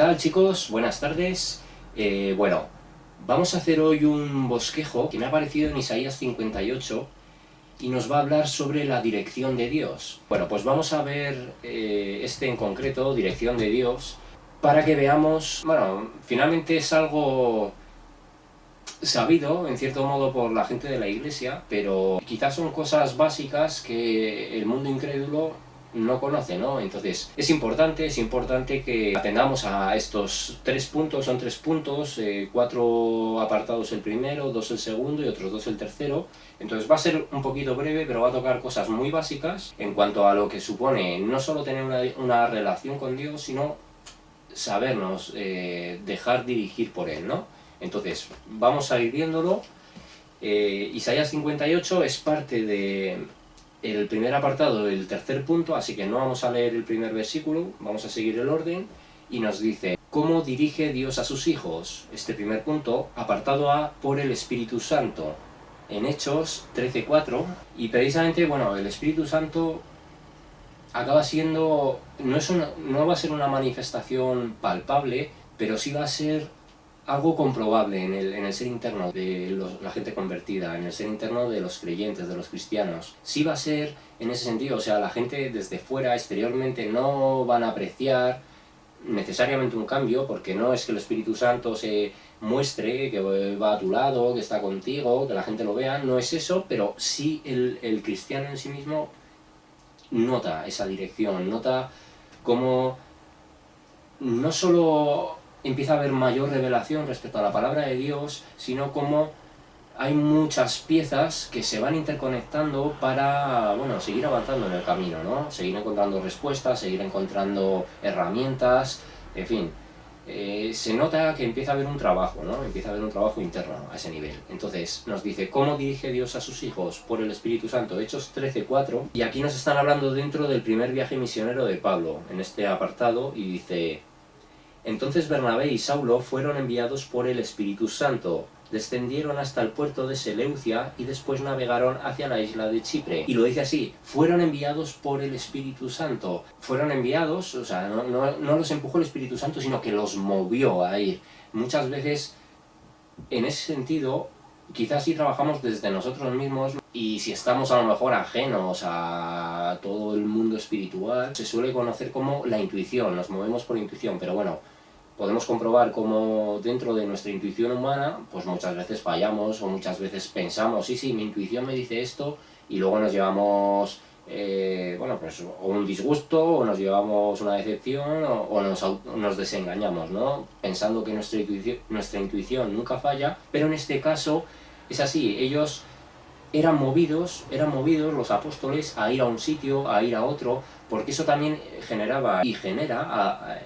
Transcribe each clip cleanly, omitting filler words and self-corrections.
tal, chicos? Buenas tardes. Bueno, vamos a hacer hoy un bosquejo que me ha aparecido en Isaías 58 y nos va a hablar sobre la dirección de Dios. Bueno, pues vamos a ver este en concreto, dirección de Dios, para que veamos, bueno, finalmente es algo sabido, en cierto modo, por la gente de la iglesia, pero quizás son cosas básicas que el mundo incrédulo no conoce, ¿no? Entonces, es importante que atendamos a estos tres puntos, son tres puntos, cuatro apartados el primero, dos el segundo y otros dos el tercero. Entonces va a ser un poquito breve, pero va a tocar cosas muy básicas en cuanto a lo que supone no solo tener una relación con Dios, sino sabernos dejar dirigir por Él, ¿no? Entonces, vamos a ir viéndolo. Isaías 58 es parte del primer apartado del tercer punto, así que no vamos a leer el primer versículo, vamos a seguir el orden, y nos dice: ¿cómo dirige Dios a sus hijos? Este primer punto, apartado A, por el Espíritu Santo, en Hechos 13:4, y precisamente, bueno, el Espíritu Santo acaba siendo, no va a ser una manifestación palpable, pero sí va a ser algo comprobable en el ser interno de la gente convertida, en el ser interno de los creyentes, de los cristianos. Sí va a ser en ese sentido, o sea, la gente desde fuera, exteriormente, no van a apreciar necesariamente un cambio, porque no es que el Espíritu Santo se muestre, que va a tu lado, que está contigo, que la gente lo vea, no es eso, pero sí el cristiano en sí mismo nota esa dirección, nota cómo no solo empieza a haber mayor revelación respecto a la palabra de Dios, sino cómo hay muchas piezas que se van interconectando para, bueno, seguir avanzando en el camino, ¿no? Seguir encontrando respuestas, seguir encontrando herramientas, en fin. Se nota que empieza a haber un trabajo, ¿no? Empieza a haber un trabajo interno a ese nivel. Entonces nos dice: ¿cómo dirige Dios a sus hijos? Por el Espíritu Santo, Hechos 13:4. Y aquí nos están hablando dentro del primer viaje misionero de Pablo, en este apartado, y dice: entonces Bernabé y Saulo fueron enviados por el Espíritu Santo, descendieron hasta el puerto de Seleucia y después navegaron hacia la isla de Chipre. Y lo dice así: fueron enviados por el Espíritu Santo. Fueron enviados, o sea, no los empujó el Espíritu Santo, sino que los movió a ir. Muchas veces, en ese sentido, quizás si trabajamos desde nosotros mismos y si estamos a lo mejor ajenos a todo el mundo espiritual, se suele conocer como la intuición, nos movemos por intuición, pero bueno, podemos comprobar cómo dentro de nuestra intuición humana, pues muchas veces fallamos o muchas veces pensamos: sí, mi intuición me dice esto, y luego nos llevamos, bueno, pues o un disgusto, o nos llevamos una decepción, o nos desengañamos, ¿no? Pensando que nuestra intuición nunca falla, pero en este caso es así. Ellos eran movidos los apóstoles a ir a un sitio, a ir a otro, porque eso también generaba y genera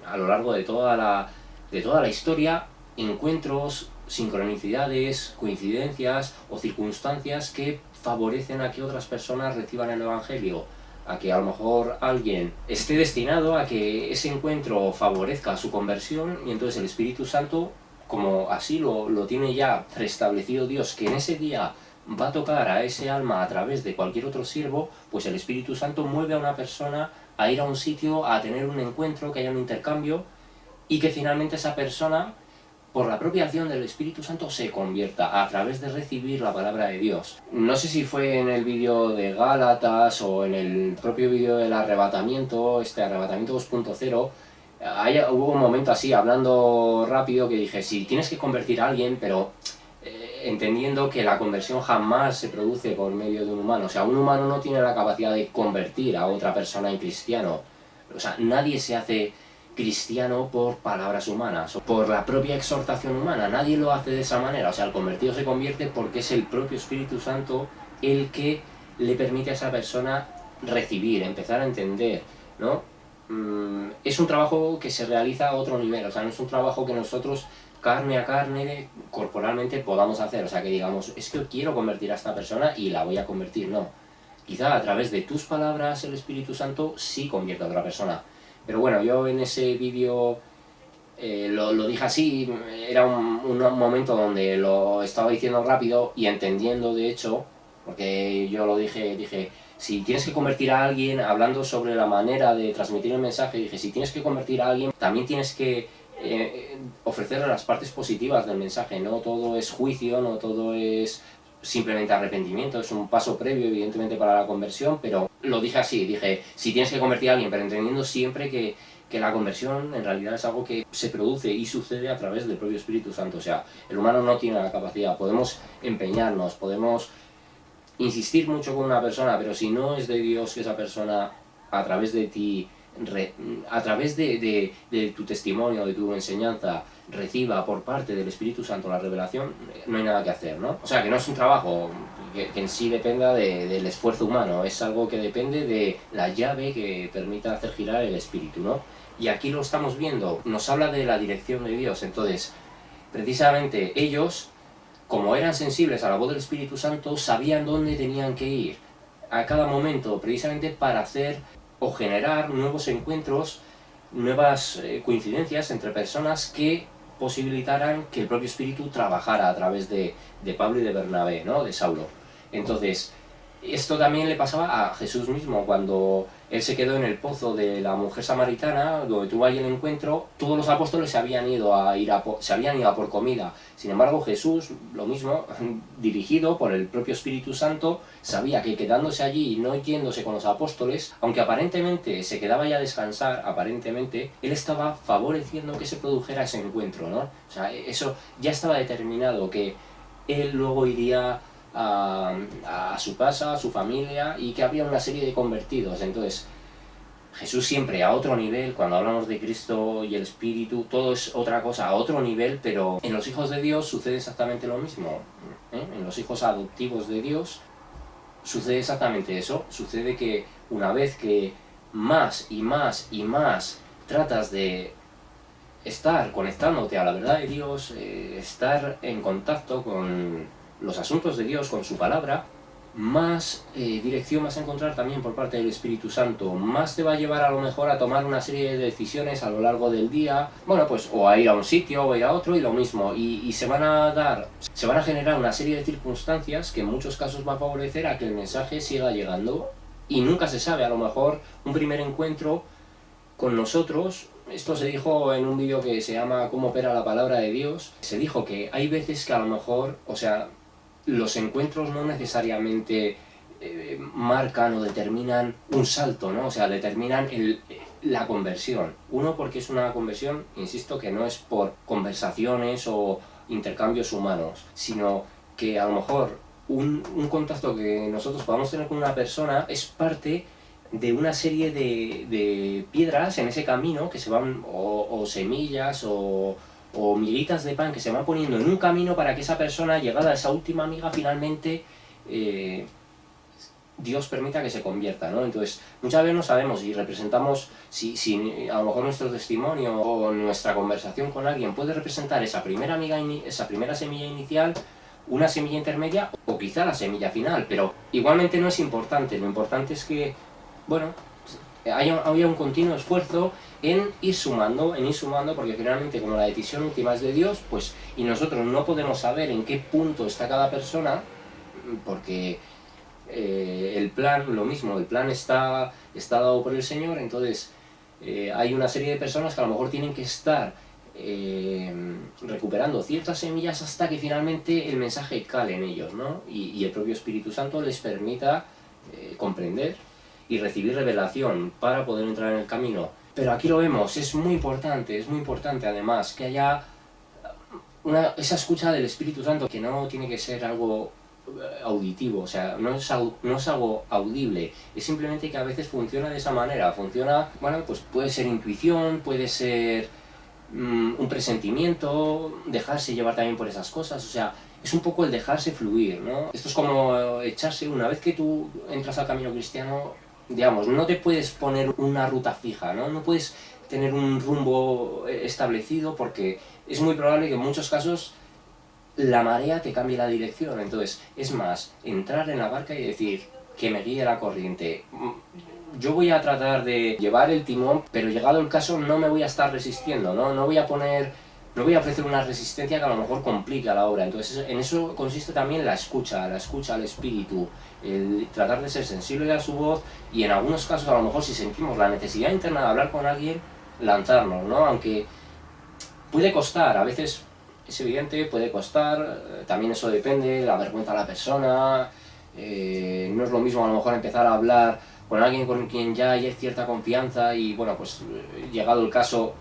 a lo largo de toda la historia encuentros, sincronicidades, coincidencias o circunstancias que favorecen a que otras personas reciban el Evangelio, a que a lo mejor alguien esté destinado a que ese encuentro favorezca su conversión, y entonces el Espíritu Santo, como así lo tiene ya restablecido Dios, que en ese día va a tocar a ese alma a través de cualquier otro siervo, pues el Espíritu Santo mueve a una persona a ir a un sitio, a tener un encuentro, que haya un intercambio, y que finalmente esa persona, por la propia acción del Espíritu Santo, se convierta a través de recibir la palabra de Dios. No sé si fue en el vídeo de Gálatas o en el propio vídeo del arrebatamiento, este arrebatamiento 2.0, hubo un momento así, hablando rápido, que dije: si tienes que convertir a alguien, pero entendiendo que la conversión jamás se produce por medio de un humano. O sea, un humano no tiene la capacidad de convertir a otra persona en cristiano. O sea, nadie se hace cristiano por palabras humanas o por la propia exhortación humana. Nadie lo hace de esa manera. O sea, el convertido se convierte porque es el propio Espíritu Santo el que le permite a esa persona recibir, empezar a entender, ¿no? Es un trabajo que se realiza a otro nivel. O sea, no es un trabajo que nosotros carne a carne, corporalmente, podamos hacer. O sea, que digamos: es que quiero convertir a esta persona y la voy a convertir. No. Quizá a través de tus palabras el Espíritu Santo sí convierta a otra persona. Pero bueno, yo en ese vídeo lo dije así, era un momento donde lo estaba diciendo rápido y entendiendo, de hecho, porque yo lo dije, si tienes que convertir a alguien, hablando sobre la manera de transmitir el mensaje, dije, si tienes que convertir a alguien, también tienes que ofrecerle las partes positivas del mensaje, no todo es juicio, no todo es simplemente arrepentimiento, es un paso previo evidentemente para la conversión, pero lo dije así, dije, si tienes que convertir a alguien, pero entendiendo siempre que la conversión en realidad es algo que se produce y sucede a través del propio Espíritu Santo. O sea, el humano no tiene la capacidad, podemos empeñarnos, podemos insistir mucho con una persona, pero si no es de Dios que esa persona a través de ti, a través de tu testimonio, de tu enseñanza, reciba por parte del Espíritu Santo la revelación, no hay nada que hacer, ¿no? O sea, que no es un trabajo que en sí dependa del esfuerzo humano, es algo que depende de la llave que permita hacer girar el Espíritu, ¿no? Y aquí lo estamos viendo, nos habla de la dirección de Dios. Entonces, precisamente ellos, como eran sensibles a la voz del Espíritu Santo, sabían dónde tenían que ir a cada momento, precisamente para hacer o generar nuevos encuentros, nuevas coincidencias entre personas que posibilitaran que el propio Espíritu trabajara a través de Pablo y de Bernabé, ¿no? De Saulo. Entonces, esto también le pasaba a Jesús mismo, cuando él se quedó en el pozo de la mujer samaritana, donde tuvo ahí el encuentro. Todos los apóstoles se habían ido a por comida. Sin embargo, Jesús, lo mismo, dirigido por el propio Espíritu Santo, sabía que quedándose allí y no yéndose con los apóstoles, aunque aparentemente se quedaba ya a descansar, aparentemente, él estaba favoreciendo que se produjera ese encuentro, ¿no? O sea, eso ya estaba determinado, que él luego iría a su casa, a su familia, y que habría una serie de convertidos. Entonces, Jesús siempre a otro nivel. Cuando hablamos de Cristo y el Espíritu, todo es otra cosa, a otro nivel, pero en los hijos de Dios sucede exactamente lo mismo, ¿eh? En los hijos adoptivos de Dios sucede exactamente eso. Sucede que una vez que más y más y más tratas de estar conectándote a la verdad de Dios, estar en contacto con los asuntos de Dios, con su palabra, más dirección vas a encontrar también por parte del Espíritu Santo, más te va a llevar a lo mejor a tomar una serie de decisiones a lo largo del día, bueno, pues o a ir a un sitio o a ir a otro, y lo mismo, y se van a generar una serie de circunstancias que en muchos casos va a favorecer a que el mensaje siga llegando, y nunca se sabe, a lo mejor un primer encuentro con nosotros. Esto se dijo en un vídeo que se llama ¿Cómo opera la palabra de Dios? Se dijo que hay veces que a lo mejor, o sea, los encuentros no necesariamente marcan o determinan un salto, ¿no? O sea, determinan la conversión. Uno, porque es una conversión, insisto, que no es por conversaciones o intercambios humanos, sino que a lo mejor un contacto que nosotros podamos tener con una persona es parte de una serie de piedras en ese camino que se van, o semillas, o miguitas de pan que se van poniendo en un camino para que esa persona, llegada a esa última miga, finalmente Dios permita que se convierta, ¿no? Entonces, muchas veces no sabemos y representamos, si a lo mejor nuestro testimonio o nuestra conversación con alguien puede representar esa primera miga, esa primera semilla inicial, una semilla intermedia o quizá la semilla final, pero igualmente no es importante. Lo importante es que, bueno, haya un continuo esfuerzo en ir sumando, porque finalmente, como la decisión última es de Dios, pues, y nosotros no podemos saber en qué punto está cada persona, porque el plan, lo mismo, el plan está dado por el Señor. Entonces hay una serie de personas que a lo mejor tienen que estar recuperando ciertas semillas hasta que finalmente el mensaje cale en ellos, ¿no? Y el propio Espíritu Santo les permita comprender y recibir revelación para poder entrar en el camino. Pero aquí lo vemos, es muy importante además que haya esa escucha del Espíritu Santo, que no tiene que ser algo auditivo, o sea, no es algo audible, es simplemente que a veces funciona de esa manera, bueno, pues puede ser intuición, puede ser un presentimiento, dejarse llevar también por esas cosas, o sea, es un poco el dejarse fluir, ¿no? Esto es como echarse, una vez que tú entras al camino cristiano, digamos, no te puedes poner una ruta fija, ¿no? No puedes tener un rumbo establecido, porque es muy probable que en muchos casos la marea te cambie la dirección. Entonces, es más, entrar en la barca y decir que me guíe la corriente. Yo voy a tratar de llevar el timón, pero llegado el caso no me voy a estar resistiendo, ¿no? No voy a poner no voy a ofrecer una resistencia que a lo mejor complica la obra. Entonces en eso consiste también la escucha al espíritu, el tratar de ser sensible a su voz y en algunos casos a lo mejor si sentimos la necesidad interna de hablar con alguien, lanzarnos, ¿no? Aunque puede costar, a veces es evidente, puede costar, también eso depende, la vergüenza de la persona, no es lo mismo a lo mejor empezar a hablar con alguien con quien ya hay cierta confianza y bueno, pues llegado el caso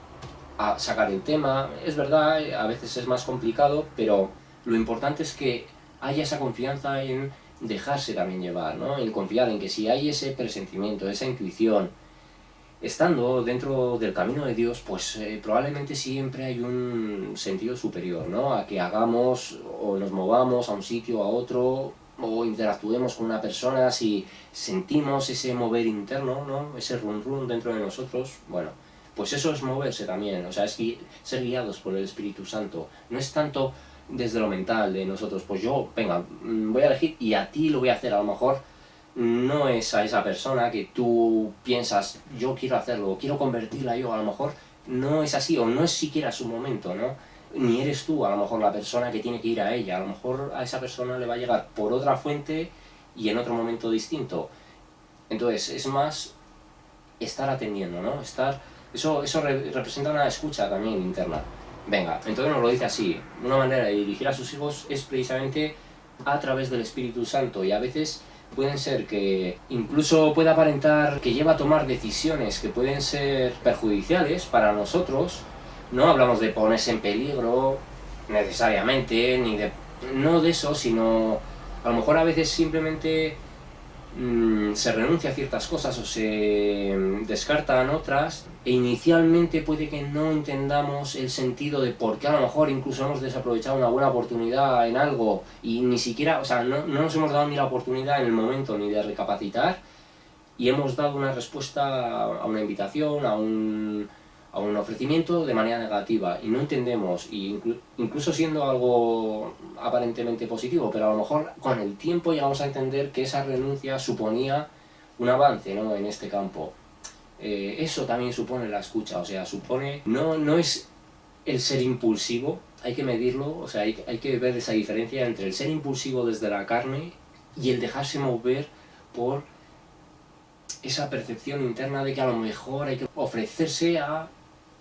a sacar el tema. Es verdad, a veces es más complicado, pero lo importante es que haya esa confianza en dejarse también llevar, ¿no? En confiar en que si hay ese presentimiento, esa intuición, estando dentro del camino de Dios, pues probablemente siempre hay un sentido superior, ¿no? A que hagamos o nos movamos a un sitio, a otro, o interactuemos con una persona, si sentimos ese mover interno, ¿no? Ese run run dentro de nosotros, bueno, pues eso es moverse también, o sea, es ser guiados por el Espíritu Santo. No es tanto desde lo mental de nosotros, pues yo, venga, voy a elegir y a ti lo voy a hacer, a lo mejor no es a esa persona que tú piensas, yo quiero hacerlo, quiero convertirla yo, a lo mejor no es así, o no es siquiera su momento, ¿no? Ni eres tú, a lo mejor, la persona que tiene que ir a ella, a lo mejor a esa persona le va a llegar por otra fuente y en otro momento distinto. Entonces, es más estar atendiendo, ¿no? Eso representa una escucha también interna. Venga, entonces nos lo dice así, una manera de dirigir a sus hijos es precisamente a través del Espíritu Santo y a veces pueden ser que incluso pueda aparentar que lleva a tomar decisiones que pueden ser perjudiciales para nosotros. No hablamos de ponerse en peligro necesariamente, ni de... no de eso, sino a lo mejor a veces simplemente se renuncia a ciertas cosas o se descartan otras e inicialmente puede que no entendamos el sentido de por qué a lo mejor incluso hemos desaprovechado una buena oportunidad en algo y ni siquiera, o sea, no nos hemos dado ni la oportunidad en el momento ni de recapacitar y hemos dado una respuesta a una invitación, a un ofrecimiento de manera negativa y no entendemos, y incluso siendo algo aparentemente positivo, pero a lo mejor con el tiempo llegamos a entender que esa renuncia suponía un avance, ¿no? En este campo. Eso también supone la escucha, o sea, supone, no es el ser impulsivo, hay que medirlo, o sea, hay que ver esa diferencia entre el ser impulsivo desde la carne y el dejarse mover por esa percepción interna de que a lo mejor hay que ofrecerse a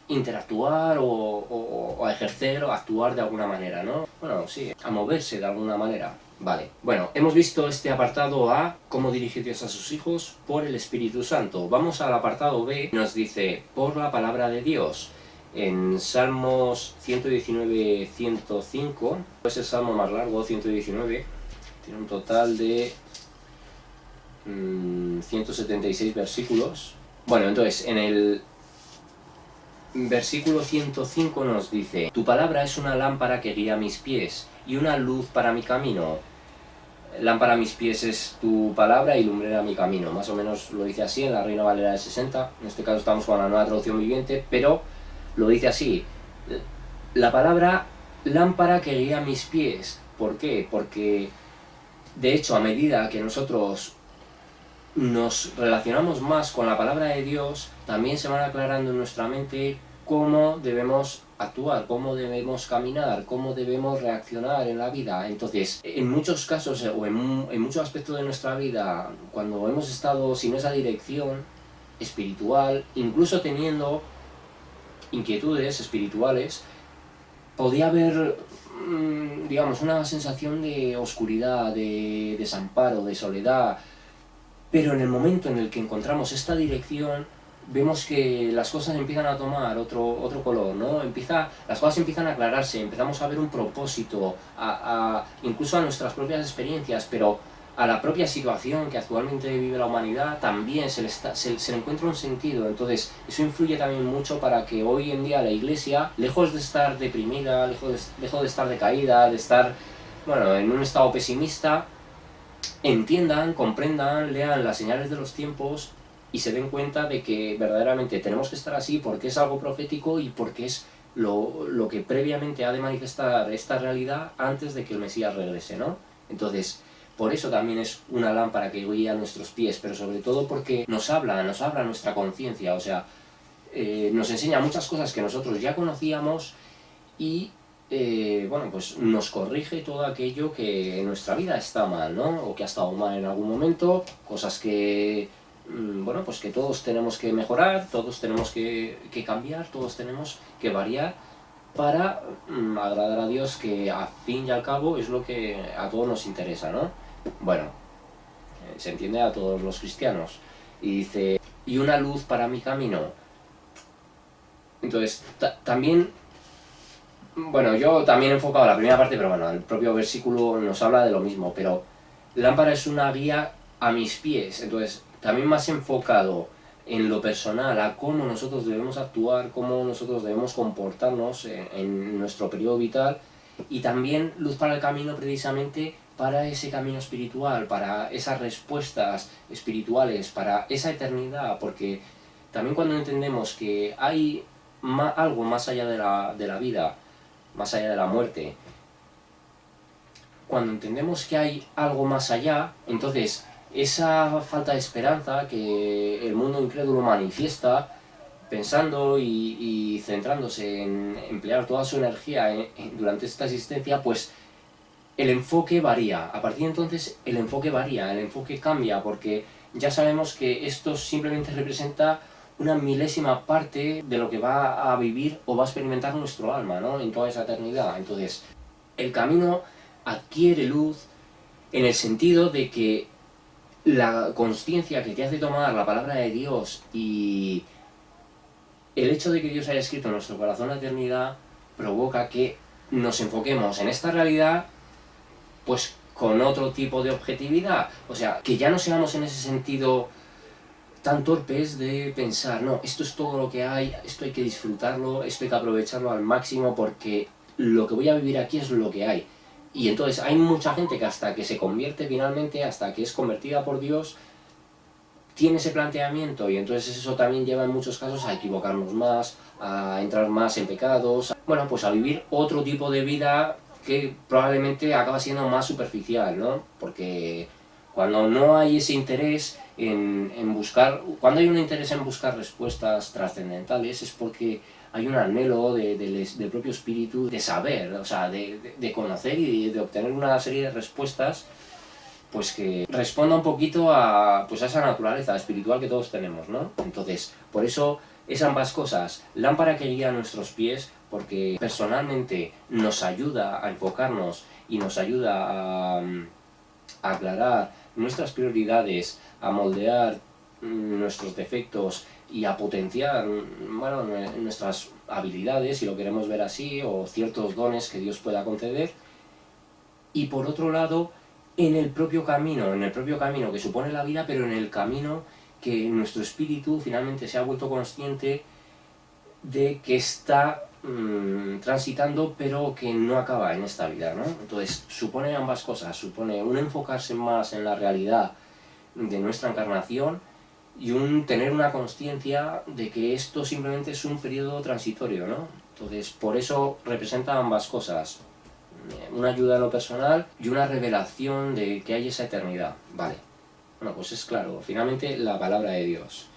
interactuar o a ejercer o a actuar de alguna manera, ¿no? Bueno, sí, a moverse de alguna manera. Vale, bueno, hemos visto este apartado A, cómo dirigir Dios a sus hijos por el Espíritu Santo. Vamos al apartado B, nos dice, por la palabra de Dios. En Salmos 119-105, es el salmo más largo, 119, tiene un total de 176 versículos. Bueno, entonces, en el versículo 105 nos dice, tu palabra es una lámpara que guía mis pies y una luz para mi camino. Lámpara a mis pies es tu palabra y lumbrera mi camino. Más o menos lo dice así en la Reina Valera de 60. En este caso estamos con la Nueva Traducción Viviente, pero lo dice así. La palabra lámpara que guía mis pies. ¿Por qué? Porque de hecho a medida que nosotros nos relacionamos más con la palabra de Dios, también se van aclarando en nuestra mente cómo debemos actuar, cómo debemos caminar, cómo debemos reaccionar en la vida. Entonces, en muchos casos o en muchos aspectos de nuestra vida, cuando hemos estado sin esa dirección espiritual, incluso teniendo inquietudes espirituales, podía haber, digamos, una sensación de oscuridad, de desamparo, de soledad. Pero en el momento en el que encontramos esta dirección, vemos que las cosas empiezan a tomar otro color, ¿no? Las cosas empiezan a aclararse, empezamos a ver un propósito, incluso a nuestras propias experiencias, pero a la propia situación que actualmente vive la humanidad también se le encuentra un sentido. Entonces, eso influye también mucho para que hoy en día la Iglesia, lejos de estar deprimida, lejos de estar decaída, de estar, bueno, en un estado pesimista, entiendan, comprendan, lean las señales de los tiempos y se den cuenta de que verdaderamente tenemos que estar así porque es algo profético y porque es lo que previamente ha de manifestar esta realidad antes de que el Mesías regrese, ¿no? Entonces, por eso también es una lámpara que guía nuestros pies, pero sobre todo porque nos habla nuestra conciencia, o sea, nos enseña muchas cosas que nosotros ya conocíamos y bueno, pues nos corrige todo aquello que en nuestra vida está mal, ¿no? O que ha estado mal en algún momento, cosas que, bueno, pues que todos tenemos que mejorar, todos tenemos que cambiar, todos tenemos que variar para agradar a Dios, que a fin y al cabo es lo que a todos nos interesa, ¿no? Bueno, se entiende a todos los cristianos. Y dice, y una luz para mi camino. Entonces, también, bueno, yo también he enfocado la primera parte, pero bueno, el propio versículo nos habla de lo mismo, pero lámpara es una guía a mis pies, entonces también más enfocado en lo personal, a cómo nosotros debemos actuar, cómo nosotros debemos comportarnos en nuestro periodo vital, y también luz para el camino precisamente para ese camino espiritual, para esas respuestas espirituales, para esa eternidad, porque también cuando entendemos que hay algo más allá de la vida, más allá de la muerte, cuando entendemos que hay algo más allá, entonces esa falta de esperanza que el mundo incrédulo manifiesta, pensando y centrándose en emplear toda su energía durante esta existencia, pues el enfoque varía. A partir de entonces el enfoque varía, el enfoque cambia, porque ya sabemos que esto simplemente representa una milésima parte de lo que va a vivir o va a experimentar nuestro alma, ¿no? En toda esa eternidad. Entonces, el camino adquiere luz en el sentido de que la consciencia que te hace tomar la palabra de Dios y el hecho de que Dios haya escrito en nuestro corazón la eternidad provoca que nos enfoquemos en esta realidad pues con otro tipo de objetividad. O sea, que ya no seamos en ese sentido tan torpes de pensar, no, esto es todo lo que hay, esto hay que disfrutarlo, esto hay que aprovecharlo al máximo porque lo que voy a vivir aquí es lo que hay. Y entonces hay mucha gente que hasta que se convierte finalmente, hasta que es convertida por Dios, tiene ese planteamiento, y entonces eso también lleva en muchos casos a equivocarnos más, a entrar más en pecados, bueno, pues a vivir otro tipo de vida que probablemente acaba siendo más superficial, ¿no? Porque cuando no hay ese interés en buscar, cuando hay un interés en buscar respuestas trascendentales es porque hay un anhelo del propio espíritu de saber, o sea, de conocer y de obtener una serie de respuestas pues que responda un poquito a, pues a esa naturaleza espiritual que todos tenemos, ¿no? Entonces, por eso es ambas cosas, lámpara que guía a nuestros pies, porque personalmente nos ayuda a enfocarnos y nos ayuda a aclarar nuestras prioridades, a moldear nuestros defectos y a potenciar, bueno, nuestras habilidades, si lo queremos ver así, o ciertos dones que Dios pueda conceder. Y por otro lado, en el propio camino que supone la vida, pero en el camino que nuestro espíritu finalmente se ha vuelto consciente de que está transitando, pero que no acaba en esta vida, ¿no? Entonces, supone ambas cosas, supone un enfocarse más en la realidad de nuestra encarnación y un tener una consciencia de que esto simplemente es un periodo transitorio, ¿no? Entonces, por eso representa ambas cosas, una ayuda en lo personal y una revelación de que hay esa eternidad. Vale, bueno, pues es claro, finalmente la palabra de Dios.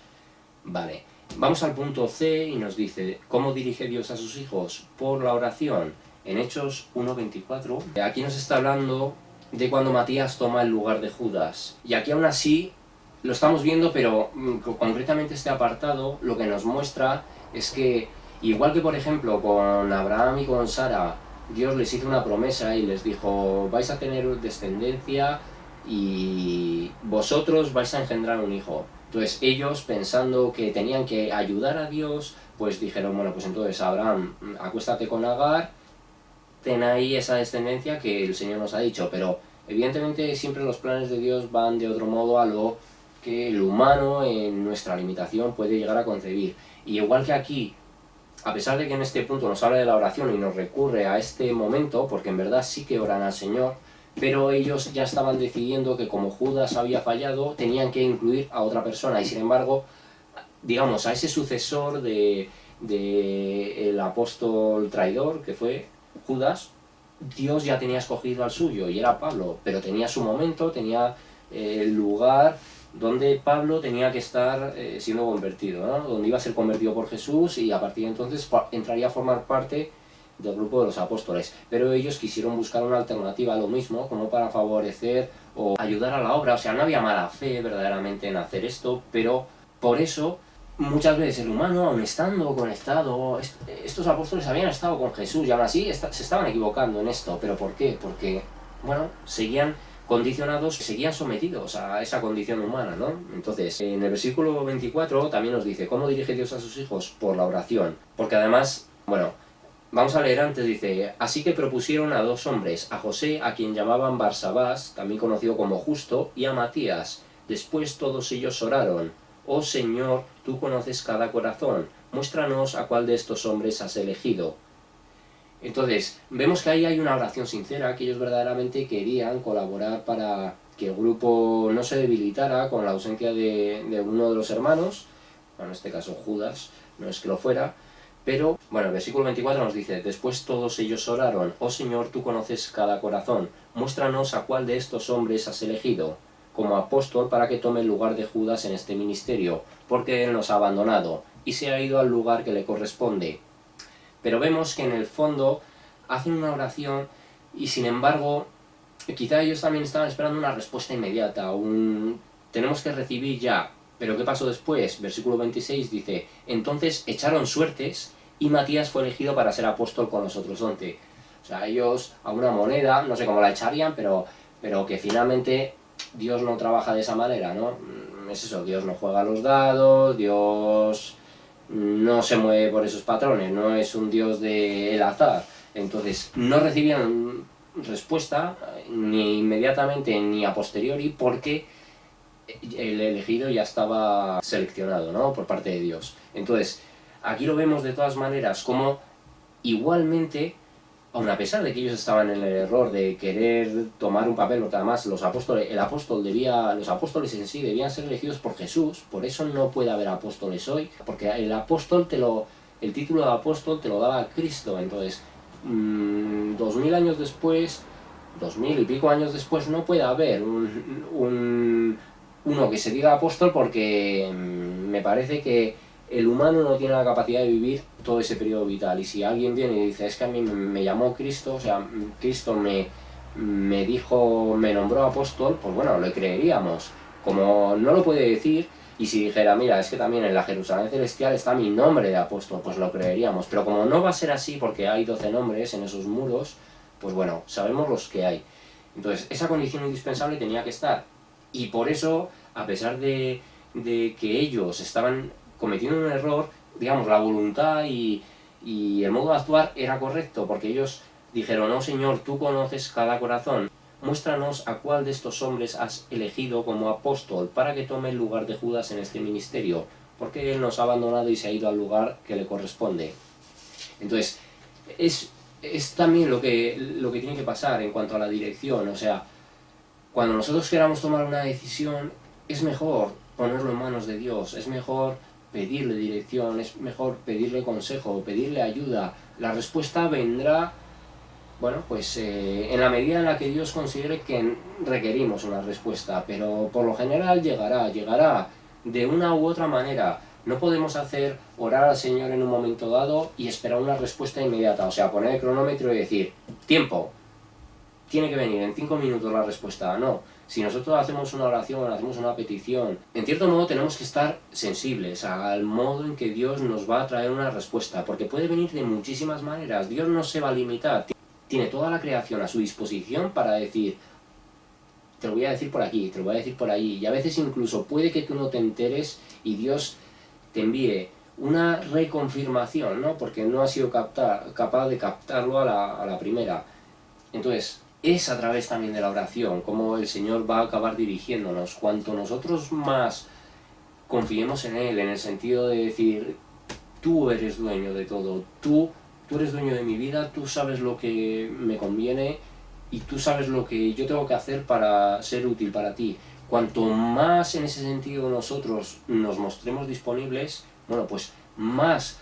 Vale, vamos al punto C y nos dice, ¿cómo dirige Dios a sus hijos? Por la oración, en Hechos 1:24. Aquí nos está hablando de cuando Matías toma el lugar de Judas. Y aquí aún así lo estamos viendo, pero concretamente este apartado lo que nos muestra es que, igual que por ejemplo con Abraham y con Sara, Dios les hizo una promesa y les dijo, vais a tener descendencia y vosotros vais a engendrar un hijo. Entonces ellos, pensando que tenían que ayudar a Dios, pues dijeron, bueno, pues entonces Abraham, acuéstate con Agar, ten ahí esa descendencia que el Señor nos ha dicho. Pero evidentemente siempre los planes de Dios van de otro modo a lo que el humano en nuestra limitación puede llegar a concebir. Y igual que aquí, a pesar de que en este punto nos habla de la oración y nos recurre a este momento, porque en verdad sí que oran al Señor, pero ellos ya estaban decidiendo que como Judas había fallado, tenían que incluir a otra persona, y sin embargo, digamos, a ese sucesor el apóstol traidor, que fue Judas, Dios ya tenía escogido al suyo, y era Pablo, pero tenía su momento, tenía el lugar donde Pablo tenía que estar siendo convertido, ¿no? Donde iba a ser convertido por Jesús, y a partir de entonces entraría a formar parte del grupo de los apóstoles, pero ellos quisieron buscar una alternativa a lo mismo, como para favorecer o ayudar a la obra. O sea, no había mala fe verdaderamente en hacer esto, pero por eso muchas veces el humano, aun estando conectado, estos apóstoles habían estado con Jesús y aún así se estaban equivocando en esto. ¿Pero por qué? Porque, bueno, seguían condicionados, seguían sometidos a esa condición humana, ¿no? Entonces, en el versículo 24 también nos dice, ¿cómo dirige Dios a sus hijos? Por la oración. Porque además, bueno, vamos a leer antes, dice, así que propusieron a dos hombres, a José, a quien llamaban Barsabás, también conocido como Justo, y a Matías. Después todos ellos oraron, oh Señor, tú conoces cada corazón, muéstranos a cuál de estos hombres has elegido. Entonces, vemos que ahí hay una oración sincera, que ellos verdaderamente querían colaborar para que el grupo no se debilitara con la ausencia de uno de los hermanos, bueno, en este caso Judas, no es que lo fuera, pero, bueno, el versículo 24 nos dice, después todos ellos oraron, oh Señor, tú conoces cada corazón, muéstranos a cuál de estos hombres has elegido como apóstol para que tome el lugar de Judas en este ministerio, porque él nos ha abandonado y se ha ido al lugar que le corresponde. Pero vemos que en el fondo hacen una oración y sin embargo quizá ellos también estaban esperando una respuesta inmediata, tenemos que recibir ya. Pero ¿qué pasó después? Versículo 26 dice, entonces echaron suertes y Matías fue elegido para ser apóstol con los otros 11. O sea, ellos a una moneda, no sé cómo la echarían, pero que finalmente Dios no trabaja de esa manera, ¿no? Es eso, Dios no juega los dados, Dios no se mueve por esos patrones, no es un Dios del azar. Entonces, no recibían respuesta ni inmediatamente ni a posteriori porque el elegido ya estaba seleccionado, ¿no? Por parte de Dios. Entonces, aquí lo vemos de todas maneras como igualmente, aun a pesar de que ellos estaban en el error de querer tomar un papel, porque además los apóstoles en sí debían ser elegidos por Jesús, por eso no puede haber apóstoles hoy, porque el título de apóstol te lo daba Cristo. Entonces, 2000 años después, 2000 y pico años después, no puede haber uno que se diga apóstol porque me parece que el humano no tiene la capacidad de vivir todo ese periodo vital. Y si alguien viene y dice, es que a mí me llamó Cristo, o sea, Cristo me dijo, me nombró apóstol, pues bueno, le creeríamos. Como no lo puede decir, y si dijera, mira, es que también en la Jerusalén celestial está mi nombre de apóstol, pues lo creeríamos. Pero como no va a ser así porque hay 12 nombres en esos muros, pues bueno, sabemos los que hay. Entonces, esa condición indispensable tenía que estar. Y por eso, a pesar de que ellos estaban cometiendo un error, digamos, la voluntad y el modo de actuar era correcto, porque ellos dijeron, no Señor, tú conoces cada corazón, muéstranos a cuál de estos hombres has elegido como apóstol para que tome el lugar de Judas en este ministerio, porque él nos ha abandonado y se ha ido al lugar que le corresponde. Entonces, es también lo que tiene que pasar en cuanto a la dirección. O sea, cuando nosotros queramos tomar una decisión, es mejor ponerlo en manos de Dios, es mejor pedirle dirección, es mejor pedirle consejo, pedirle ayuda. La respuesta vendrá, bueno, pues en la medida en la que Dios considere que requerimos una respuesta, pero por lo general llegará de una u otra manera. No podemos hacer orar al Señor en un momento dado y esperar una respuesta inmediata, o sea, poner el cronómetro y decir, tiempo, tiene que venir en 5 minutos la respuesta. No, si nosotros hacemos una oración, hacemos una petición, en cierto modo tenemos que estar sensibles al modo en que Dios nos va a traer una respuesta, porque puede venir de muchísimas maneras. Dios no se va a limitar, tiene toda la creación a su disposición para decir, te lo voy a decir por aquí, te lo voy a decir por allí, y a veces incluso puede que tú no te enteres y Dios te envíe una reconfirmación, ¿no? Porque no has sido capaz de captarlo a la primera. Entonces, es a través también de la oración como el Señor va a acabar dirigiéndonos. Cuanto nosotros más confiemos en Él, en el sentido de decir, tú eres dueño de todo, tú eres dueño de mi vida, tú sabes lo que me conviene y tú sabes lo que yo tengo que hacer para ser útil para ti. Cuanto más en ese sentido nosotros nos mostremos disponibles, bueno, pues más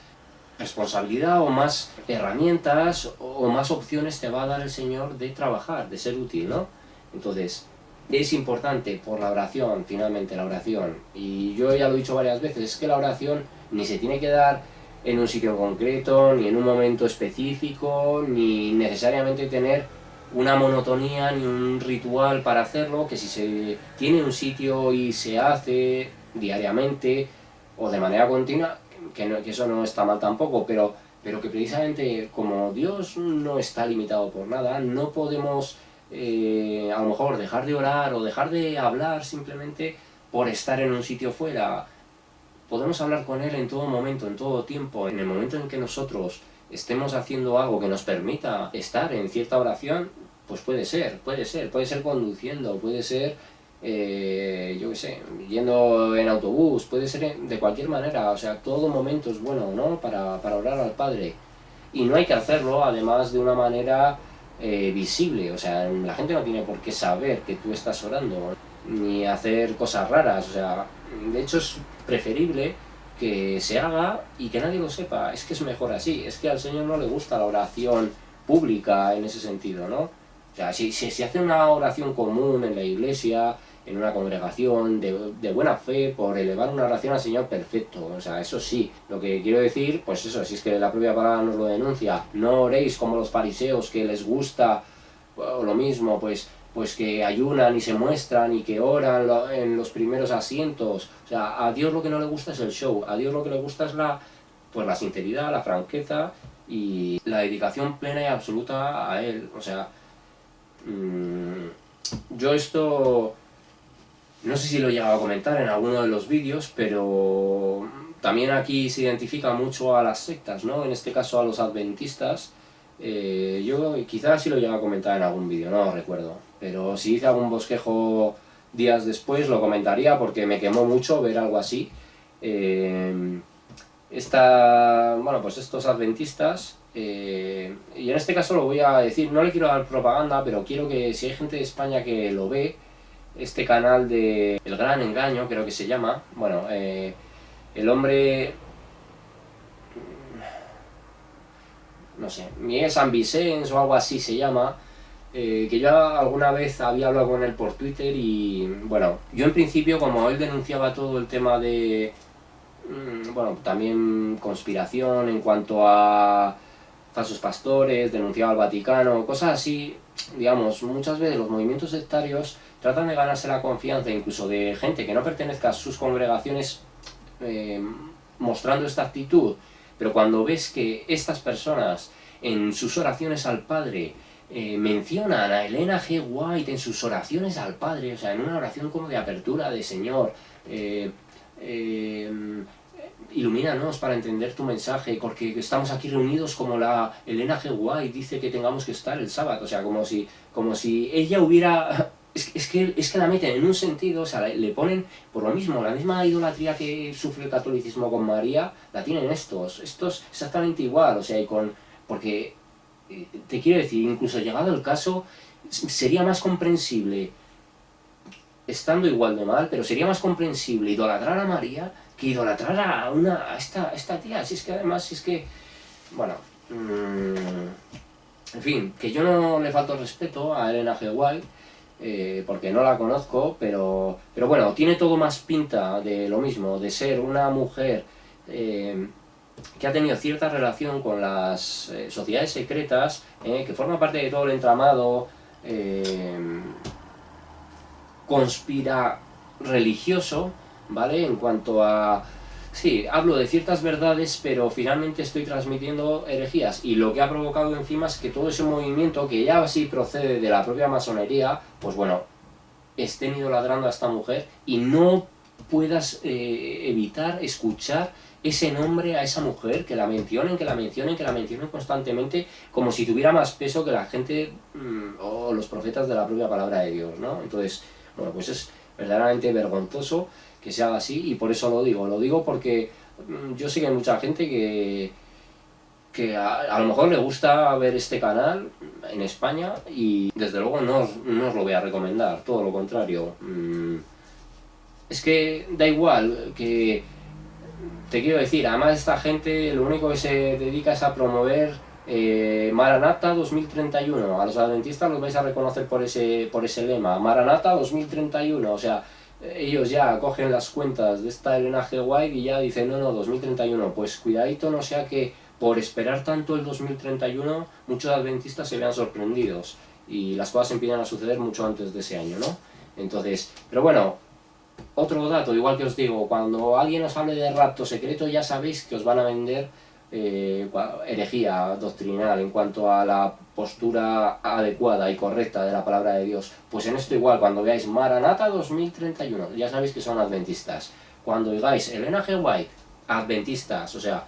responsabilidad o más herramientas o más opciones te va a dar el Señor de trabajar, de ser útil, ¿no? Entonces, es importante por la oración, finalmente la oración. Y yo ya lo he dicho varias veces, es que la oración ni se tiene que dar en un sitio concreto, ni en un momento específico, ni necesariamente tener una monotonía ni un ritual para hacerlo, que si se tiene un sitio y se hace diariamente o de manera continua, que eso no está mal tampoco, pero que precisamente como Dios no está limitado por nada, no podemos a lo mejor dejar de orar o dejar de hablar simplemente por estar en un sitio fuera. Podemos hablar con Él en todo momento, en todo tiempo, en el momento en que nosotros estemos haciendo algo que nos permita estar en cierta oración, pues puede ser conduciendo, puede ser, yo qué sé, yendo en autobús, puede ser de cualquier manera, o sea, todo momento es bueno, ¿no?, para orar al Padre. Y no hay que hacerlo, además, de una manera visible, o sea, la gente no tiene por qué saber que tú estás orando, ni hacer cosas raras, o sea, de hecho es preferible que se haga y que nadie lo sepa, es que es mejor así, es que al Señor no le gusta la oración pública en ese sentido, ¿no? O sea, si se hace una oración común en la iglesia, en una congregación de buena fe, por elevar una oración al Señor, perfecto, o sea, eso sí, lo que quiero decir, pues eso, si es que la propia palabra nos lo denuncia, no oréis como los fariseos que les gusta, o lo mismo, pues que ayunan y se muestran y que oran en los primeros asientos. O sea, a Dios lo que no le gusta es el show, a Dios lo que le gusta es la sinceridad, la franqueza y la dedicación plena y absoluta a Él. O sea, yo esto no sé si lo he llegado a comentar en alguno de los vídeos, pero también aquí se identifica mucho a las sectas, ¿no? En este caso a los adventistas. Yo quizás sí lo llegué a comentar en algún vídeo, no lo recuerdo, pero si hice algún bosquejo días después lo comentaría porque me quemó mucho ver algo así. Bueno, pues estos adventistas, y en este caso lo voy a decir, no le quiero dar propaganda, pero quiero que si hay gente de España que lo ve, este canal de El Gran Engaño, creo que se llama, bueno, el hombre, no sé, Miguel San Vicens o algo así se llama, que yo alguna vez había hablado con él por Twitter y, bueno, yo en principio, como él denunciaba todo el tema de, bueno, también conspiración en cuanto a falsos pastores, denunciaba al Vaticano, cosas así, digamos, muchas veces los movimientos sectarios tratan de ganarse la confianza incluso de gente que no pertenezca a sus congregaciones mostrando esta actitud, pero cuando ves que estas personas en sus oraciones al Padre mencionan a Elena G. White en sus oraciones al Padre, o sea, en una oración como de apertura de Señor, ilumínanos para entender tu mensaje, porque estamos aquí reunidos como la Elena G. White dice que tengamos que estar el sábado, o sea, como si ella hubiera... Es que la meten en un sentido, o sea, le ponen por lo mismo, la misma idolatría que sufre el catolicismo con María, la tienen estos exactamente igual, o sea, porque te quiero decir, incluso llegado el caso, sería más comprensible, estando igual de mal, pero sería más comprensible idolatrar a María que idolatrar a esta tía, si es que además, si es que, bueno, en fin, que yo no le falto respeto a Elena G. White, porque no la conozco, pero bueno, tiene todo más pinta de lo mismo, de ser una mujer que ha tenido cierta relación con las sociedades secretas, que forma parte de todo el entramado conspira religioso, ¿vale? En cuanto a... Sí, hablo de ciertas verdades, pero finalmente estoy transmitiendo herejías, y lo que ha provocado encima es que todo ese movimiento, que ya sí procede de la propia masonería, pues bueno, estén idolatrando a esta mujer y no puedas evitar escuchar ese nombre a esa mujer, que la mencionen constantemente, como si tuviera más peso que la gente o los profetas de la propia palabra de Dios, ¿no? Entonces, bueno, pues es verdaderamente vergonzoso que se haga así, y por eso lo digo porque yo sé que hay mucha gente que a lo mejor le gusta ver este canal en España, y desde luego no os lo voy a recomendar, todo lo contrario. Es que da igual, que te quiero decir, además esta gente lo único que se dedica es a promover Maranata 2031, a los adventistas los vais a reconocer por ese lema, Maranata 2031, o sea, ellos ya cogen las cuentas de esta Elena G. White y ya dicen, no, 2031, pues cuidadito, no sea que por esperar tanto el 2031 muchos adventistas se vean sorprendidos y las cosas empiezan a suceder mucho antes de ese año, ¿no? Entonces, pero bueno, otro dato, igual que os digo, cuando alguien os hable de rapto secreto ya sabéis que os van a vender herejía doctrinal en cuanto a la postura adecuada y correcta de la palabra de Dios. Pues en esto igual, cuando veáis Maranata 2031, ya sabéis que son adventistas. Cuando oigáis Elena G. White, adventistas, o sea,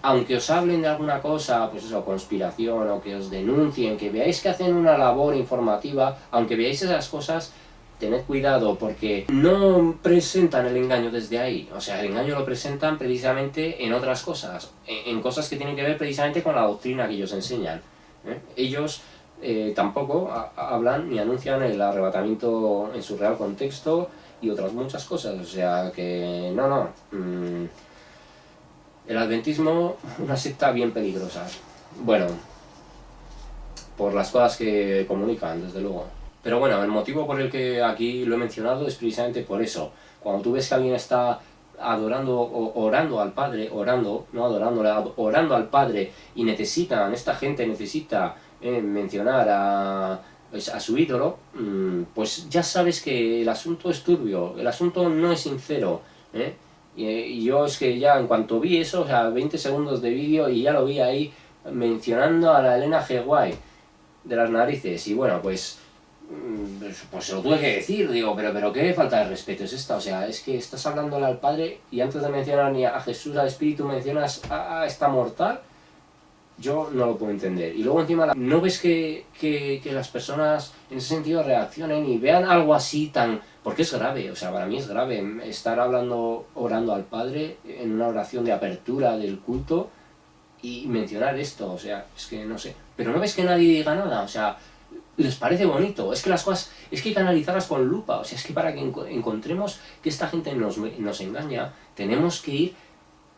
aunque os hablen de alguna cosa, pues eso, conspiración, o que os denuncien, que veáis que hacen una labor informativa, aunque veáis esas cosas, tened cuidado porque no presentan el engaño desde ahí, o sea, el engaño lo presentan precisamente en otras cosas, en cosas que tienen que ver precisamente con la doctrina que ellos enseñan. Ellos tampoco hablan ni anuncian el arrebatamiento en su real contexto y otras muchas cosas, o sea que no. El adventismo, una secta bien peligrosa. Bueno, por las cosas que comunican, desde luego. Pero bueno, el motivo por el que aquí lo he mencionado es precisamente por eso. Cuando tú ves que alguien está adorando o orando al Padre, no adorándole, orando al Padre, y esta gente necesita mencionar a su ídolo, pues ya sabes que el asunto es turbio, el asunto no es sincero, ¿eh? Y yo es que ya en cuanto vi eso, o sea, 20 segundos de vídeo y ya lo vi ahí mencionando a la Elena G. White de las narices, y bueno, pues se lo tuve que decir, digo, pero qué falta de respeto es esta, o sea, es que estás hablándole al Padre y antes de mencionar ni a Jesús, al Espíritu, mencionas a esta mortal. Yo no lo puedo entender. Y luego encima, ¿no ves que las personas en ese sentido reaccionen y vean algo así tan...? Porque es grave, o sea, para mí es grave estar orando al Padre en una oración de apertura del culto y mencionar esto, o sea, es que no sé. Pero ¿no ves que nadie diga nada? O sea, les parece bonito, es que las cosas, es que hay que analizarlas con lupa, o sea, es que para que encontremos que esta gente nos engaña, tenemos que ir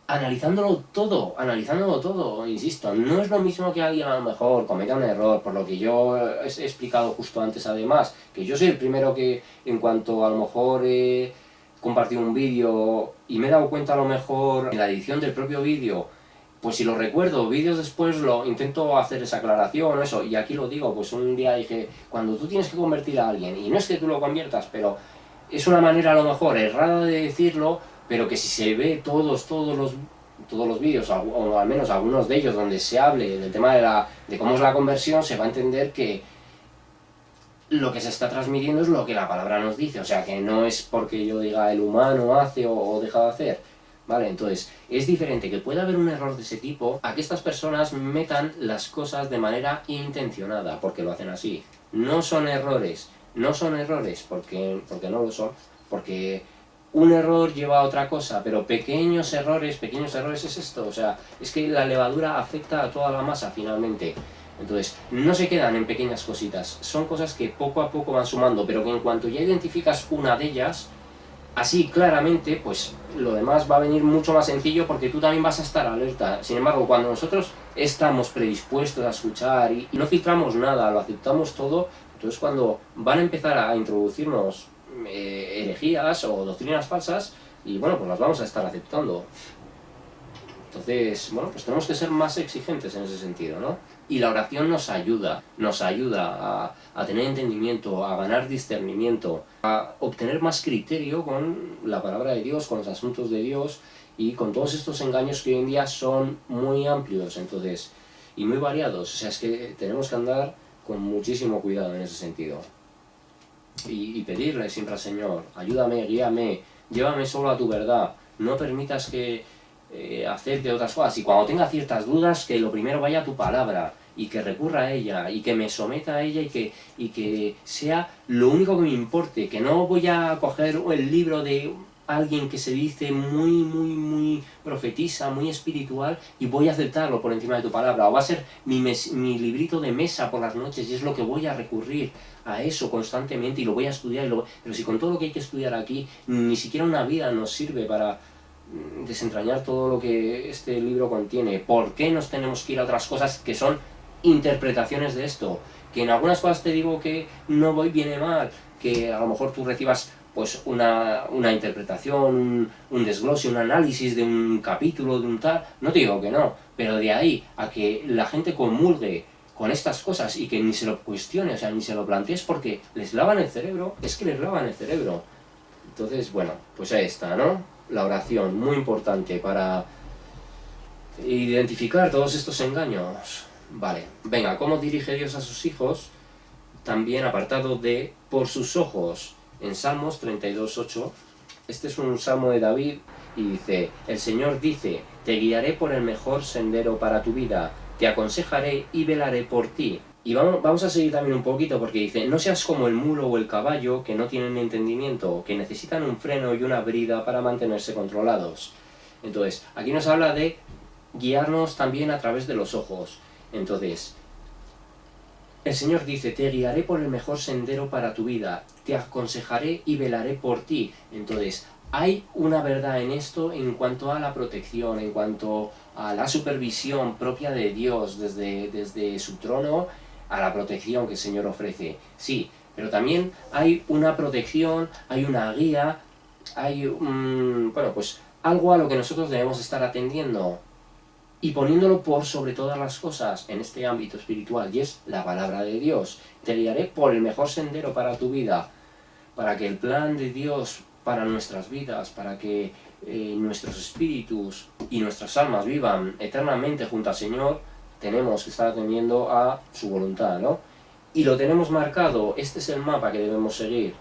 analizándolo todo, insisto, no es lo mismo que alguien a lo mejor cometa un error, por lo que yo he explicado justo antes además, que yo soy el primero que en cuanto a lo mejor he compartido un vídeo y me he dado cuenta a lo mejor en la edición del propio vídeo, pues si lo recuerdo, vídeos después lo intento hacer esa aclaración o eso, y aquí lo digo, pues un día dije, cuando tú tienes que convertir a alguien, y no es que tú lo conviertas, pero es una manera a lo mejor errada de decirlo, pero que si se ve todos los vídeos, o al menos algunos de ellos donde se hable del tema de cómo es la conversión, se va a entender que lo que se está transmitiendo es lo que la palabra nos dice, o sea, que no es porque yo diga el humano hace o deja de hacer, ¿vale? Entonces, es diferente que pueda haber un error de ese tipo a que estas personas metan las cosas de manera intencionada, porque lo hacen así. No son errores porque no lo son, porque un error lleva a otra cosa, pero pequeños errores es esto, o sea, es que la levadura afecta a toda la masa finalmente. Entonces, no se quedan en pequeñas cositas, son cosas que poco a poco van sumando, pero que en cuanto ya identificas una de ellas, así claramente, pues lo demás va a venir mucho más sencillo porque tú también vas a estar alerta. Sin embargo, cuando nosotros estamos predispuestos a escuchar y no filtramos nada, lo aceptamos todo, entonces cuando van a empezar a introducirnos herejías o doctrinas falsas, y bueno, pues las vamos a estar aceptando. Entonces, bueno, pues tenemos que ser más exigentes en ese sentido, ¿no? Y la oración nos ayuda a tener entendimiento, a ganar discernimiento, a obtener más criterio con la palabra de Dios, con los asuntos de Dios y con todos estos engaños que hoy en día son muy amplios, entonces, y muy variados. O sea, es que tenemos que andar con muchísimo cuidado en ese sentido. Y pedirle siempre al Señor, ayúdame, guíame, llévame solo a tu verdad, no permitas que acepte otras cosas, y cuando tenga ciertas dudas, que lo primero vaya a tu palabra, y que recurra a ella, y que me someta a ella, y que sea lo único que me importe, que no voy a coger el libro de alguien que se dice muy profetisa, muy espiritual, y voy a aceptarlo por encima de tu palabra, o va a ser mi librito de mesa por las noches, y es lo que voy a recurrir a eso constantemente, y lo voy a estudiar, pero si con todo lo que hay que estudiar aquí, ni siquiera una vida nos sirve para desentrañar todo lo que este libro contiene, ¿por qué nos tenemos que ir a otras cosas que son interpretaciones de esto? Que en algunas cosas te digo que no viene mal, que a lo mejor tú recibas pues una interpretación, un desglose, un análisis de un capítulo, de un tal, no te digo que no, pero de ahí a que la gente comulgue con estas cosas y que ni se lo cuestione, o sea, ni se lo plantees porque les lavan el cerebro, es que les lavan el cerebro. Entonces, bueno, pues ahí está, ¿no? La oración, muy importante para identificar todos estos engaños. Vale, venga, ¿cómo dirige Dios a sus hijos? También apartado de por sus ojos, en Salmos 32:8. Este es un salmo de David y dice: el Señor dice, te guiaré por el mejor sendero para tu vida, te aconsejaré y velaré por ti. Y vamos a seguir también un poquito porque dice: no seas como el mulo o el caballo que no tienen entendimiento, que necesitan un freno y una brida para mantenerse controlados. Entonces, aquí nos habla de guiarnos también a través de los ojos. Entonces, el Señor dice: te guiaré por el mejor sendero para tu vida, te aconsejaré y velaré por ti. Entonces, hay una verdad en esto en cuanto a la protección, en cuanto a la supervisión propia de Dios desde su trono, a la protección que el Señor ofrece. Sí, pero también hay una protección, hay una guía, hay bueno, pues algo a lo que nosotros debemos estar atendiendo y poniéndolo por sobre todas las cosas en este ámbito espiritual, y es la palabra de Dios. Te guiaré por el mejor sendero para tu vida, para que el plan de Dios para nuestras vidas, para que nuestros espíritus y nuestras almas vivan eternamente junto al Señor, tenemos que estar atendiendo a su voluntad, ¿no? Y lo tenemos marcado, este es el mapa que debemos seguir.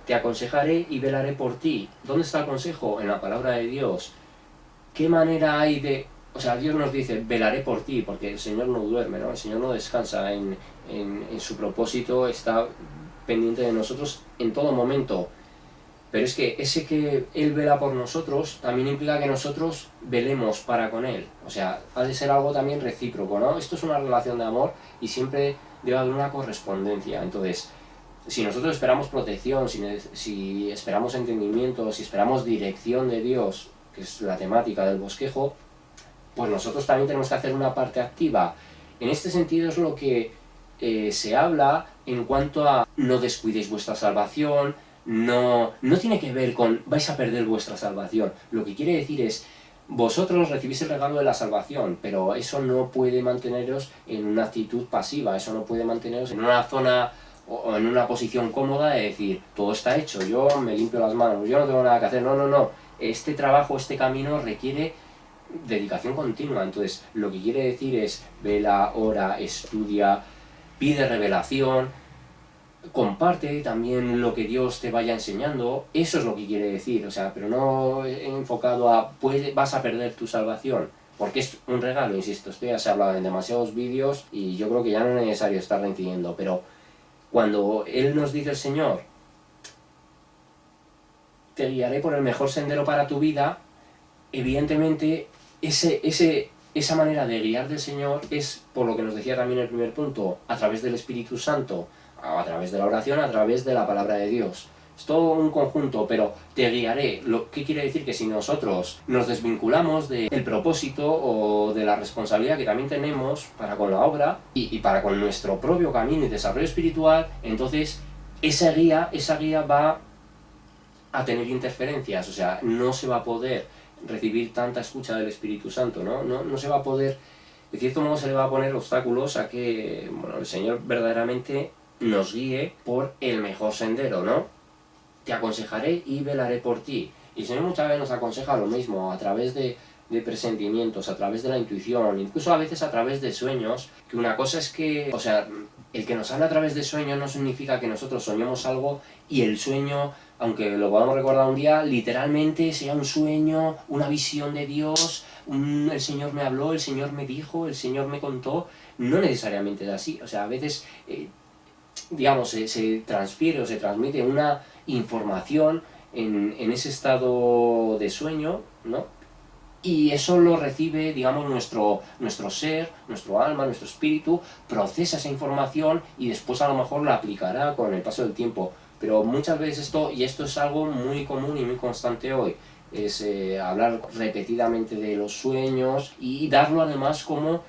Te aconsejaré y velaré por ti. ¿Dónde está el consejo? En la palabra de Dios. ¿Qué manera hay de...? O sea, Dios nos dice, velaré por ti, porque el Señor no duerme, ¿no? El Señor no descansa en su propósito, está pendiente de nosotros en todo momento. Pero es que ese que Él vela por nosotros también implica que nosotros velemos para con Él. O sea, ha de ser algo también recíproco, ¿no? Esto es una relación de amor y siempre debe haber una correspondencia. Entonces, si nosotros esperamos protección, si esperamos entendimiento, si esperamos dirección de Dios, que es la temática del bosquejo, pues nosotros también tenemos que hacer una parte activa. En este sentido es lo que se habla en cuanto a no descuidéis vuestra salvación, no tiene que ver con vais a perder vuestra salvación. Lo que quiere decir es, vosotros recibís el regalo de la salvación, pero eso no puede manteneros en una actitud pasiva, eso no puede manteneros en una zona o en una posición cómoda de decir, todo está hecho, yo me limpio las manos, yo no tengo nada que hacer. No. Este trabajo, este camino requiere dedicación continua. Entonces, lo que quiere decir es vela, ora, estudia, pide revelación, comparte también lo que Dios te vaya enseñando. Eso es lo que quiere decir, o sea, pero no enfocado a vas a perder tu salvación, porque es un regalo, insisto. Esto ya se ha hablado en demasiados vídeos y yo creo que ya no es necesario estar reincidiendo, pero cuando Él nos dice, el Señor, te guiaré por el mejor sendero para tu vida, evidentemente esa manera de guiar del Señor es, por lo que nos decía también el primer punto, a través del Espíritu Santo, a través de la oración, a través de la palabra de Dios. Es todo un conjunto, pero te guiaré. ¿Qué quiere decir? Que si nosotros nos desvinculamos del propósito o de la responsabilidad que también tenemos para con la obra y para con nuestro propio camino y desarrollo espiritual, entonces esa guía va a tener interferencias, o sea, no se va a poder recibir tanta escucha del Espíritu Santo, no se va a poder, de cierto modo se le va a poner obstáculos a que, bueno, el Señor verdaderamente nos guíe por el mejor sendero, ¿no? Te aconsejaré y velaré por ti. Y el Señor muchas veces nos aconseja lo mismo, a través de presentimientos, a través de la intuición, incluso a veces a través de sueños, que una cosa es que, o sea, el que nos habla a través de sueños no significa que nosotros soñemos algo y el sueño, aunque lo podamos recordar un día, literalmente sea un sueño, una visión de Dios, el Señor me habló, el Señor me dijo, el Señor me contó. No necesariamente es así, o sea, a veces, digamos, se transfiere o se transmite una información en ese estado de sueño, ¿no? Y eso lo recibe, digamos, nuestro ser, nuestro alma, nuestro espíritu, procesa esa información y después a lo mejor la aplicará con el paso del tiempo. Pero muchas veces esto es algo muy común y muy constante hoy, es hablar repetidamente de los sueños y darlo además como,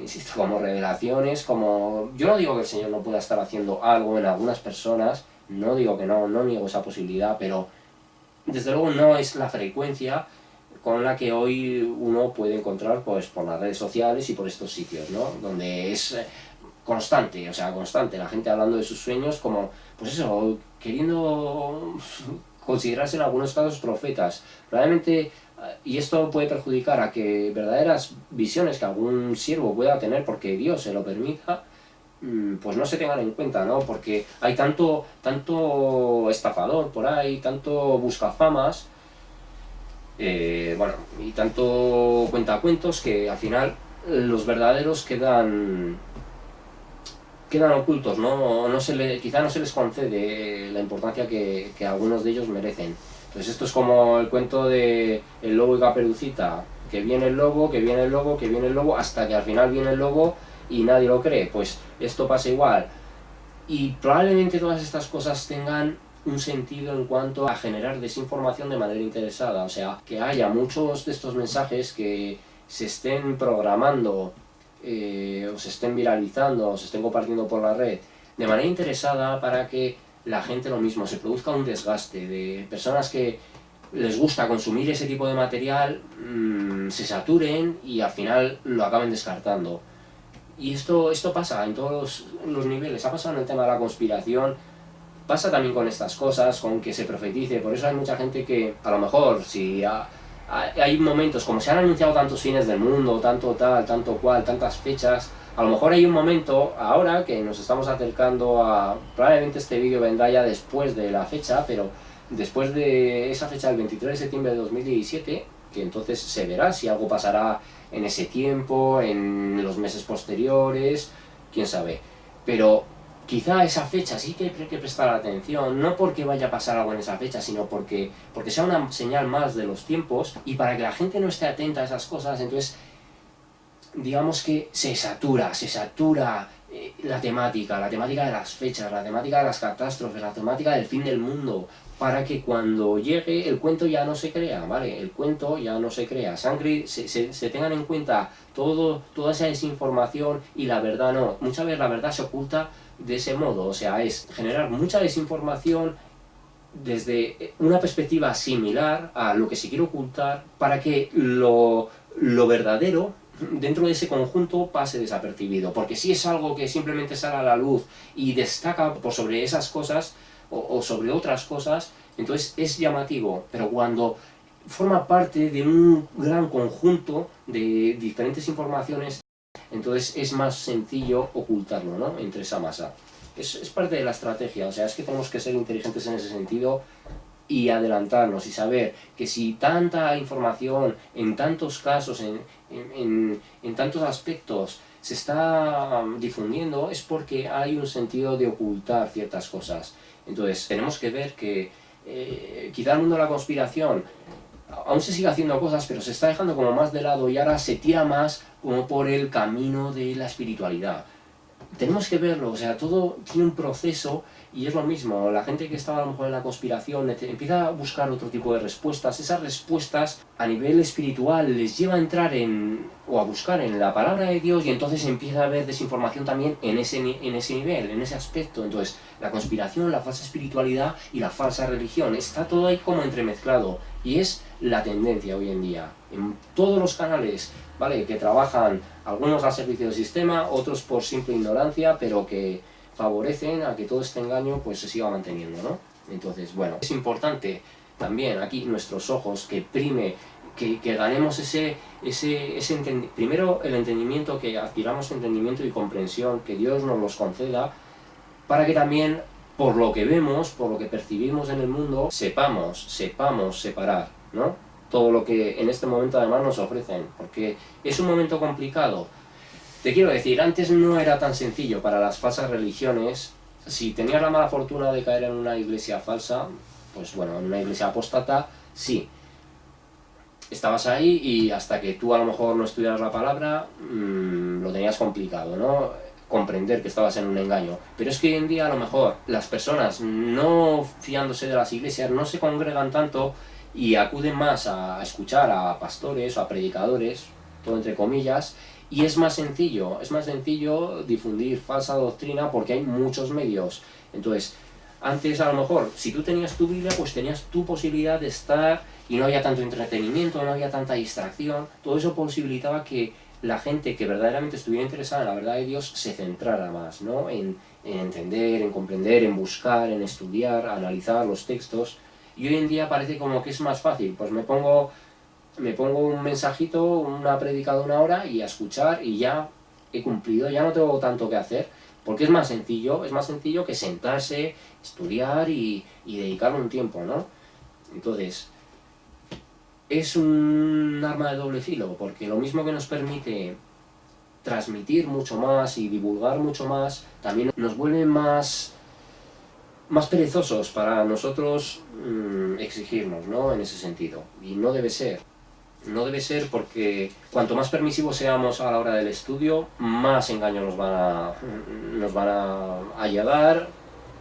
insisto, como revelaciones, como... Yo no digo que el Señor no pueda estar haciendo algo en algunas personas, No digo que no, no niego esa posibilidad, pero desde luego no es la frecuencia con la que hoy uno puede encontrar pues por las redes sociales y por estos sitios, ¿no? Donde es constante, o sea, constante, la gente hablando de sus sueños como, pues eso, queriendo considerarse en algunos casos profetas. Realmente, y esto puede perjudicar a que verdaderas visiones que algún siervo pueda tener porque Dios se lo permita, pues no se tengan en cuenta, ¿no? Porque hay tanto estafador por ahí, tanto buscafamas, bueno, y tanto cuentacuentos que al final los verdaderos quedan ocultos, ¿no? Quizá no se les concede la importancia que algunos de ellos merecen. Entonces esto es como el cuento de el lobo y Caperucita, que viene el lobo, que viene el lobo, que viene el lobo, hasta que al final viene el lobo y nadie lo cree. Pues esto pasa igual. Y probablemente todas estas cosas tengan un sentido en cuanto a generar desinformación de manera interesada, o sea, que haya muchos de estos mensajes que se estén programando o se estén viralizando o se estén compartiendo por la red de manera interesada para que la gente lo mismo, se produzca un desgaste de personas que les gusta consumir ese tipo de material, se saturen y al final lo acaben descartando. Y esto pasa en todos los niveles, ha pasado en el tema de la conspiración, pasa también con estas cosas, con que se profetice, por eso hay mucha gente que a lo mejor si hay momentos, como se han anunciado tantos fines del mundo, tanto tal, tanto cual, tantas fechas, a lo mejor hay un momento ahora que nos estamos acercando a, probablemente este vídeo vendrá ya después de la fecha, pero después de esa fecha del 23 de septiembre de 2017, que entonces se verá si algo pasará en ese tiempo, en los meses posteriores, quién sabe, pero quizá esa fecha sí que hay que prestar atención, no porque vaya a pasar algo en esa fecha, sino porque sea una señal más de los tiempos y para que la gente no esté atenta a esas cosas, entonces digamos que se satura la temática de las fechas, la temática de las catástrofes, la temática del fin del mundo, para que cuando llegue el cuento ya no se crea, ¿vale? El cuento ya no se crea, se tengan en cuenta toda esa desinformación y la verdad no. Muchas veces la verdad se oculta de ese modo, o sea, es generar mucha desinformación desde una perspectiva similar a lo que se quiere ocultar para que lo verdadero dentro de ese conjunto pase desapercibido, porque si es algo que simplemente sale a la luz y destaca por sobre esas cosas o sobre otras cosas, entonces es llamativo, pero cuando forma parte de un gran conjunto de diferentes informaciones, entonces es más sencillo ocultarlo, ¿no? Entre esa masa. Es parte de la estrategia, o sea, es que tenemos que ser inteligentes en ese sentido y adelantarnos y saber que si tanta información en tantos casos, en tantos aspectos se está difundiendo es porque hay un sentido de ocultar ciertas cosas. Entonces tenemos que ver que quizá el mundo de la conspiración aún se sigue haciendo cosas, pero se está dejando como más de lado y ahora se tira más como por el camino de la espiritualidad. Tenemos que verlo, o sea, todo tiene un proceso y es lo mismo, la gente que estaba a lo mejor en la conspiración empieza a buscar otro tipo de respuestas, esas respuestas a nivel espiritual les lleva a entrar o a buscar en la palabra de Dios y entonces empieza a haber desinformación también en ese nivel, en ese aspecto. Entonces, la conspiración, la falsa espiritualidad y la falsa religión, está todo ahí como entremezclado y es la tendencia hoy en día, en todos los canales, ¿vale? Que trabajan algunos al servicio del sistema, otros por simple ignorancia, pero que favorecen a que todo este engaño pues se siga manteniendo, ¿no? Entonces, bueno, es importante también aquí nuestros ojos que prime, que ganemos primero el entendimiento, que adquiramos entendimiento y comprensión, que Dios nos los conceda, para que también, por lo que vemos, por lo que percibimos en el mundo, sepamos separar, ¿no? Todo lo que en este momento además nos ofrecen, porque es un momento complicado. Te quiero decir, antes no era tan sencillo para las falsas religiones. Si tenías la mala fortuna de caer en una iglesia falsa, pues bueno, en una iglesia apóstata, sí. Estabas ahí y hasta que tú a lo mejor no estudiaras la palabra, lo tenías complicado, ¿no? Comprender que estabas en un engaño. Pero es que hoy en día a lo mejor las personas, no fiándose de las iglesias, no se congregan tanto y acuden más a escuchar a pastores o a predicadores, todo entre comillas, y es más sencillo difundir falsa doctrina porque hay muchos medios. Entonces, Antes, a lo mejor, si tú tenías tu Biblia, pues tenías tu posibilidad de estar y no había tanto entretenimiento, no había tanta distracción. Todo eso posibilitaba que la gente que verdaderamente estuviera interesada en la verdad de Dios se centrara más, ¿no? En entender, en comprender, en buscar, en estudiar, analizar los textos. Y hoy en día parece como que es más fácil, pues me pongo un mensajito, una prédica de 1 hora y a escuchar y ya he cumplido, ya no tengo tanto que hacer, porque es más sencillo que sentarse, estudiar y dedicarle un tiempo, ¿no? Entonces, es un arma de doble filo, porque lo mismo que nos permite transmitir mucho más y divulgar mucho más, también nos vuelve más perezosos para nosotros exigirnos, ¿no? En ese sentido. Y no debe ser. No debe ser porque cuanto más permisivos seamos a la hora del estudio, más engaños nos van a llegar.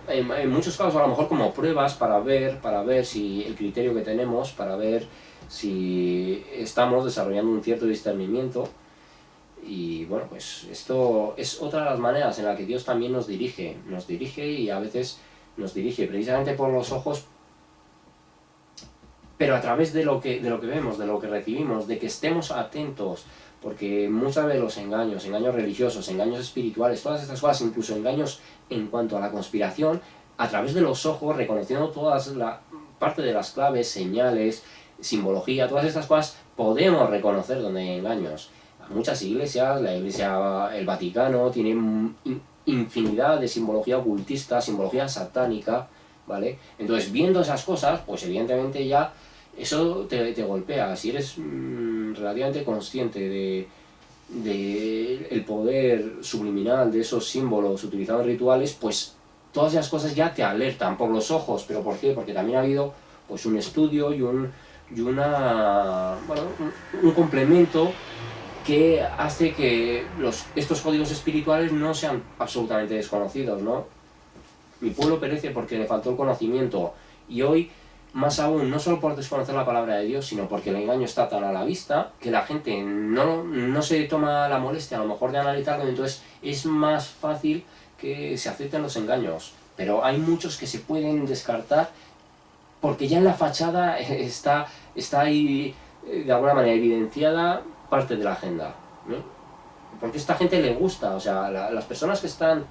En muchos casos a lo mejor como pruebas para ver si el criterio que tenemos, para ver si estamos desarrollando un cierto discernimiento. Y bueno, pues esto es otra de las maneras en la que Dios también nos dirige y a veces nos dirige precisamente por los ojos, pero a través de lo que vemos, de lo que recibimos, de que estemos atentos, porque muchas veces los engaños religiosos, engaños espirituales, todas estas cosas, incluso engaños en cuanto a la conspiración, a través de los ojos, reconociendo todas la parte de las claves, señales, simbología, todas estas cosas, podemos reconocer donde hay engaños. Muchas iglesias, la iglesia, el Vaticano, tienen infinidad de simbología ocultista, simbología satánica, ¿vale? Entonces, viendo esas cosas, pues evidentemente ya eso te golpea. Si eres relativamente consciente de el poder subliminal de esos símbolos utilizados en rituales, pues todas esas cosas ya te alertan por los ojos. ¿Pero por qué? Porque también ha habido pues un estudio y un complemento que hace que estos códigos espirituales no sean absolutamente desconocidos, ¿no? Mi pueblo perece porque le faltó el conocimiento, y hoy, más aún, no solo por desconocer la palabra de Dios, sino porque el engaño está tan a la vista que la gente no se toma la molestia a lo mejor de analizarlo, entonces es más fácil que se acepten los engaños. Pero hay muchos que se pueden descartar porque ya en la fachada está ahí de alguna manera evidenciada parte de la agenda, ¿no? Porque a esta gente le gusta, o sea, las personas que están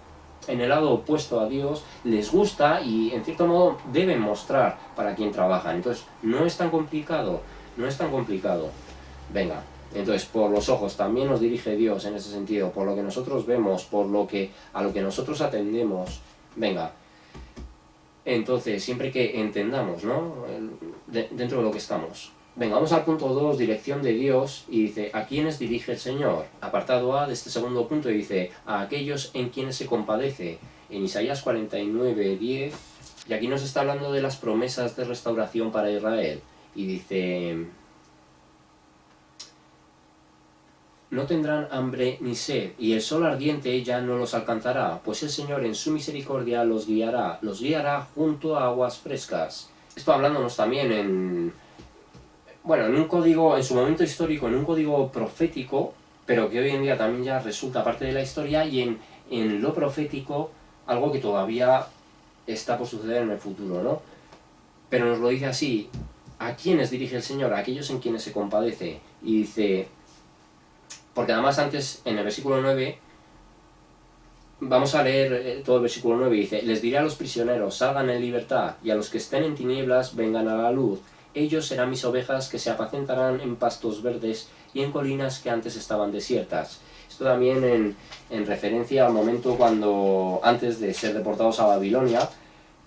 en el lado opuesto a Dios les gusta y en cierto modo deben mostrar para quién trabajan. Entonces no es tan complicado, Venga, entonces por los ojos también nos dirige Dios en ese sentido, por lo que nosotros vemos, a lo que nosotros atendemos. Venga, entonces siempre que entendamos, ¿no? Dentro de lo que estamos. Venga, vamos al punto 2, dirección de Dios, y dice, ¿a quiénes dirige el Señor? Apartado A de este segundo punto dice, a aquellos en quienes se compadece, en Isaías 49:10, y aquí nos está hablando de las promesas de restauración para Israel, y dice, no tendrán hambre ni sed, y el sol ardiente ya no los alcanzará, pues el Señor en su misericordia los guiará junto a aguas frescas. Esto hablándonos también en un código, en su momento histórico, en un código profético, pero que hoy en día también ya resulta parte de la historia, y en lo profético, algo que todavía está por suceder en el futuro, ¿no? Pero nos lo dice así, ¿a quiénes dirige el Señor? A aquellos en quienes se compadece. Y dice, porque además antes, en el versículo 9, vamos a leer todo el versículo 9, dice, les diré a los prisioneros, salgan en libertad, y a los que estén en tinieblas, vengan a la luz. Ellos serán mis ovejas que se apacentarán en pastos verdes y en colinas que antes estaban desiertas. Esto también en referencia al momento antes de ser deportados a Babilonia,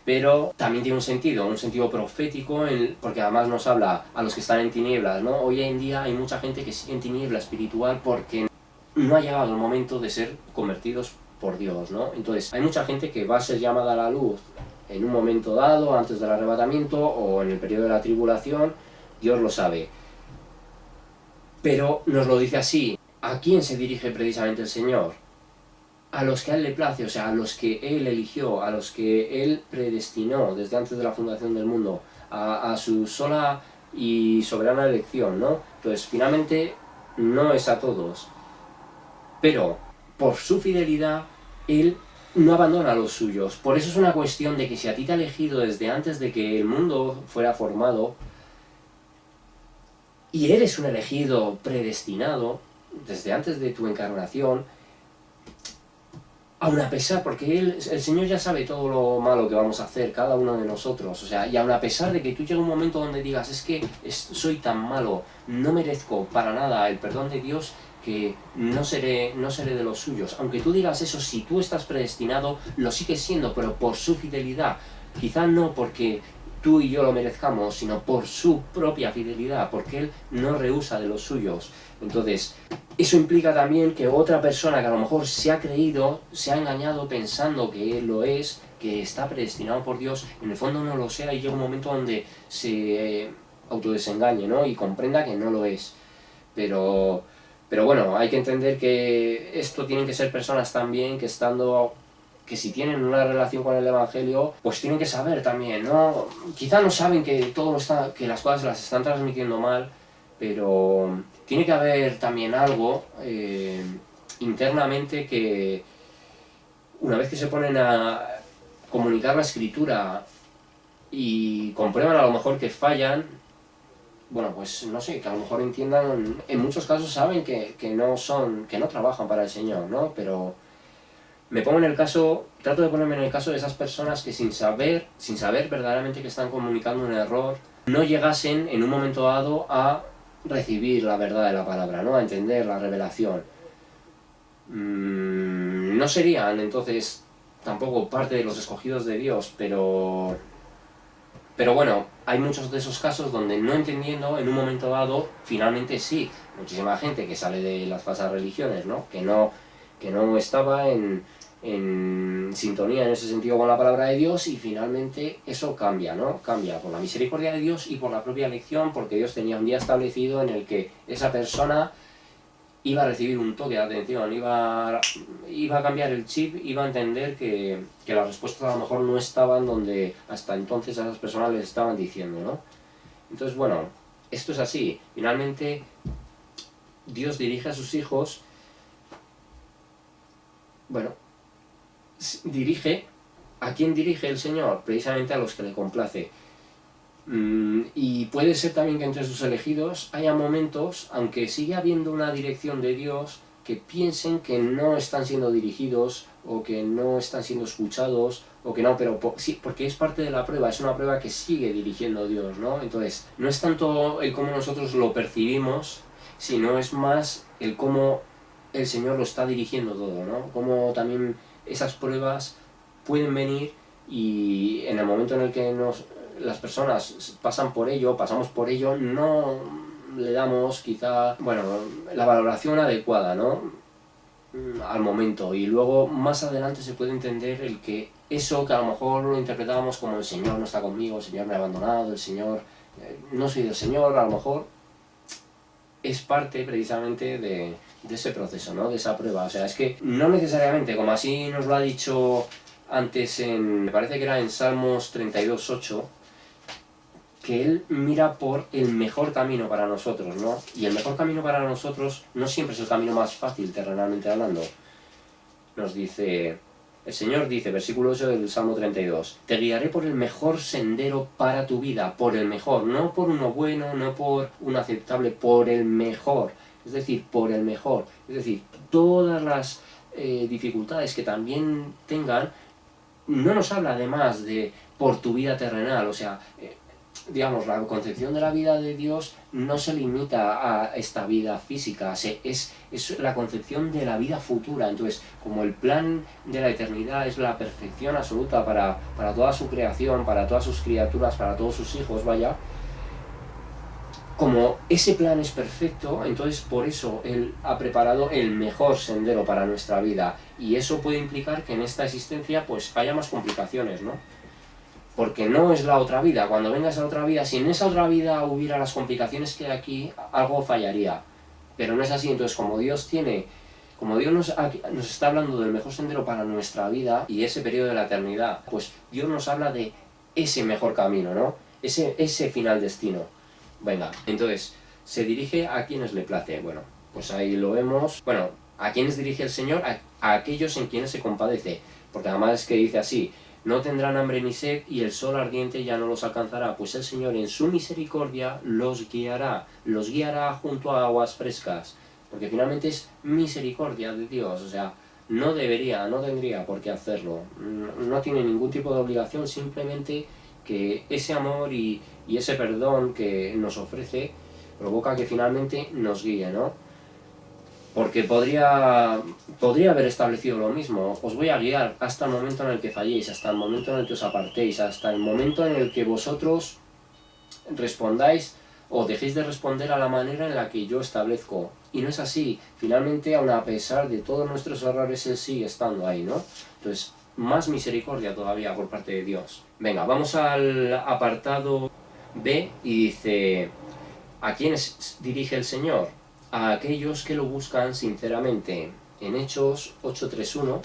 pero también tiene un sentido profético, porque además nos habla a los que están en tinieblas, ¿no? Hoy en día hay mucha gente que sigue en tiniebla espiritual porque no ha llegado el momento de ser convertidos por Dios, ¿no? Entonces, hay mucha gente que va a ser llamada a la luz en un momento dado, antes del arrebatamiento o en el periodo de la tribulación, Dios lo sabe. Pero nos lo dice así, ¿a quién se dirige precisamente el Señor? A los que a Él le place, o sea, a los que Él eligió, a los que Él predestinó desde antes de la fundación del mundo, a su sola y soberana elección, ¿no? Entonces, finalmente, no es a todos. Pero, por su fidelidad, Él no abandona a los suyos. Por eso es una cuestión de que si a ti te ha elegido desde antes de que el mundo fuera formado, y eres un elegido predestinado, desde antes de tu encarnación, aun a pesar, porque el Señor ya sabe todo lo malo que vamos a hacer, cada uno de nosotros, o sea, y aun a pesar de que tú llegue un momento donde digas, es que soy tan malo, no merezco para nada el perdón de Dios, que no seré de los suyos. Aunque tú digas eso, si tú estás predestinado, lo sigues siendo, pero por su fidelidad. Quizá no porque tú y yo lo merezcamos, sino por su propia fidelidad, porque Él no rehúsa de los suyos. Entonces, eso implica también que otra persona que a lo mejor se ha creído, se ha engañado pensando que Él lo es, que está predestinado por Dios, en el fondo no lo sea, y llega un momento donde se autodesengañe, ¿no? Y comprenda que no lo es. Pero bueno, hay que entender que esto tienen que ser personas también que si tienen una relación con el Evangelio, pues tienen que saber también, ¿no? Quizá no saben que que las cosas las están transmitiendo mal, pero tiene que haber también algo internamente que una vez que se ponen a comunicar la Escritura y comprueban a lo mejor que fallan, bueno, pues no sé, que a lo mejor entiendan, en muchos casos saben que no trabajan para el Señor, ¿no? Pero me pongo en el caso, trato de ponerme en el caso de esas personas que sin saber verdaderamente que están comunicando un error, no llegasen en un momento dado a recibir la verdad de la palabra, ¿no? A entender la revelación. No serían entonces tampoco parte de los escogidos de Dios, pero bueno, hay muchos de esos casos donde no entendiendo, en un momento dado, finalmente sí. Muchísima gente que sale de las falsas religiones, ¿no? Que no estaba en sintonía en ese sentido con la palabra de Dios, y finalmente eso cambia, ¿no? Cambia por la misericordia de Dios y por la propia elección, porque Dios tenía un día establecido en el que esa persona iba a recibir un toque de atención, iba a cambiar el chip, iba a entender que las respuestas a lo mejor no estaban donde hasta entonces a esas personas les estaban diciendo, ¿no? Entonces, bueno, esto es así. Finalmente, Dios dirige a sus hijos, bueno, dirige, ¿a quién dirige el Señor? Precisamente a los que le complace. Y puede ser también que entre sus elegidos haya momentos, aunque sigue habiendo una dirección de Dios, que piensen que no están siendo dirigidos, o que no están siendo escuchados, o que no, pero sí, porque es parte de la prueba, es una prueba que sigue dirigiendo Dios, ¿no? Entonces, no es tanto el cómo nosotros lo percibimos, sino es más el cómo el Señor lo está dirigiendo todo, ¿no? Cómo también esas pruebas pueden venir, y en el momento en el que las personas pasamos por ello, no le damos quizá, bueno, la valoración adecuada, ¿no? Al momento, y luego más adelante se puede entender el que eso que a lo mejor lo interpretábamos como el Señor no está conmigo, el Señor me ha abandonado, el Señor, no soy del Señor, a lo mejor es parte precisamente de ese proceso, ¿no? De esa prueba. O sea, es que no necesariamente, como así nos lo ha dicho antes me parece que era en Salmos 32:8, que Él mira por el mejor camino para nosotros, ¿no? Y el mejor camino para nosotros no siempre es el camino más fácil, terrenalmente hablando. Nos dice, el Señor dice, versículo 8 del Salmo 32, te guiaré por el mejor sendero para tu vida, por el mejor, no por uno bueno, no por uno aceptable, por el mejor, es decir, por el mejor. Es decir, todas las dificultades que también tengan, no nos habla además de por tu vida terrenal, o sea, digamos, la concepción de la vida de Dios no se limita a esta vida física, es la concepción de la vida futura. Entonces, como el plan de la eternidad es la perfección absoluta para toda su creación, para todas sus criaturas, para todos sus hijos, vaya, como ese plan es perfecto, entonces por eso Él ha preparado el mejor sendero para nuestra vida, y eso puede implicar que en esta existencia pues haya más complicaciones, ¿no? Porque no es la otra vida. Cuando venga esa otra vida, si en esa otra vida hubiera las complicaciones que hay aquí, algo fallaría. Pero no es así. Entonces, como Dios nos está hablando del mejor sendero para nuestra vida y ese periodo de la eternidad, pues Dios nos habla de ese mejor camino, ¿no? Ese final destino. Venga, entonces, se dirige a quienes le place. Bueno, pues ahí lo vemos. Bueno, ¿a quiénes dirige el Señor? A aquellos en quienes se compadece. porque además es que dice así: no tendrán hambre ni sed, y el sol ardiente ya no los alcanzará, pues el Señor en su misericordia los guiará junto a aguas frescas, porque finalmente es misericordia de Dios, o sea, no tendría por qué hacerlo, no tiene ningún tipo de obligación, simplemente que ese amor y ese perdón que nos ofrece provoca que finalmente nos guíe, ¿no? Porque podría haber establecido lo mismo: os voy a guiar hasta el momento en el que falléis, hasta el momento en el que os apartéis, hasta el momento en el que vosotros respondáis o dejéis de responder a la manera en la que yo establezco. Y no es así. Finalmente, aun a pesar de todos nuestros errores, Él sigue estando ahí, ¿no? Entonces, más misericordia todavía por parte de Dios. Venga, vamos al apartado B y dice: ¿a quiénes dirige el Señor? A aquellos que lo buscan sinceramente. En Hechos 8:3:1,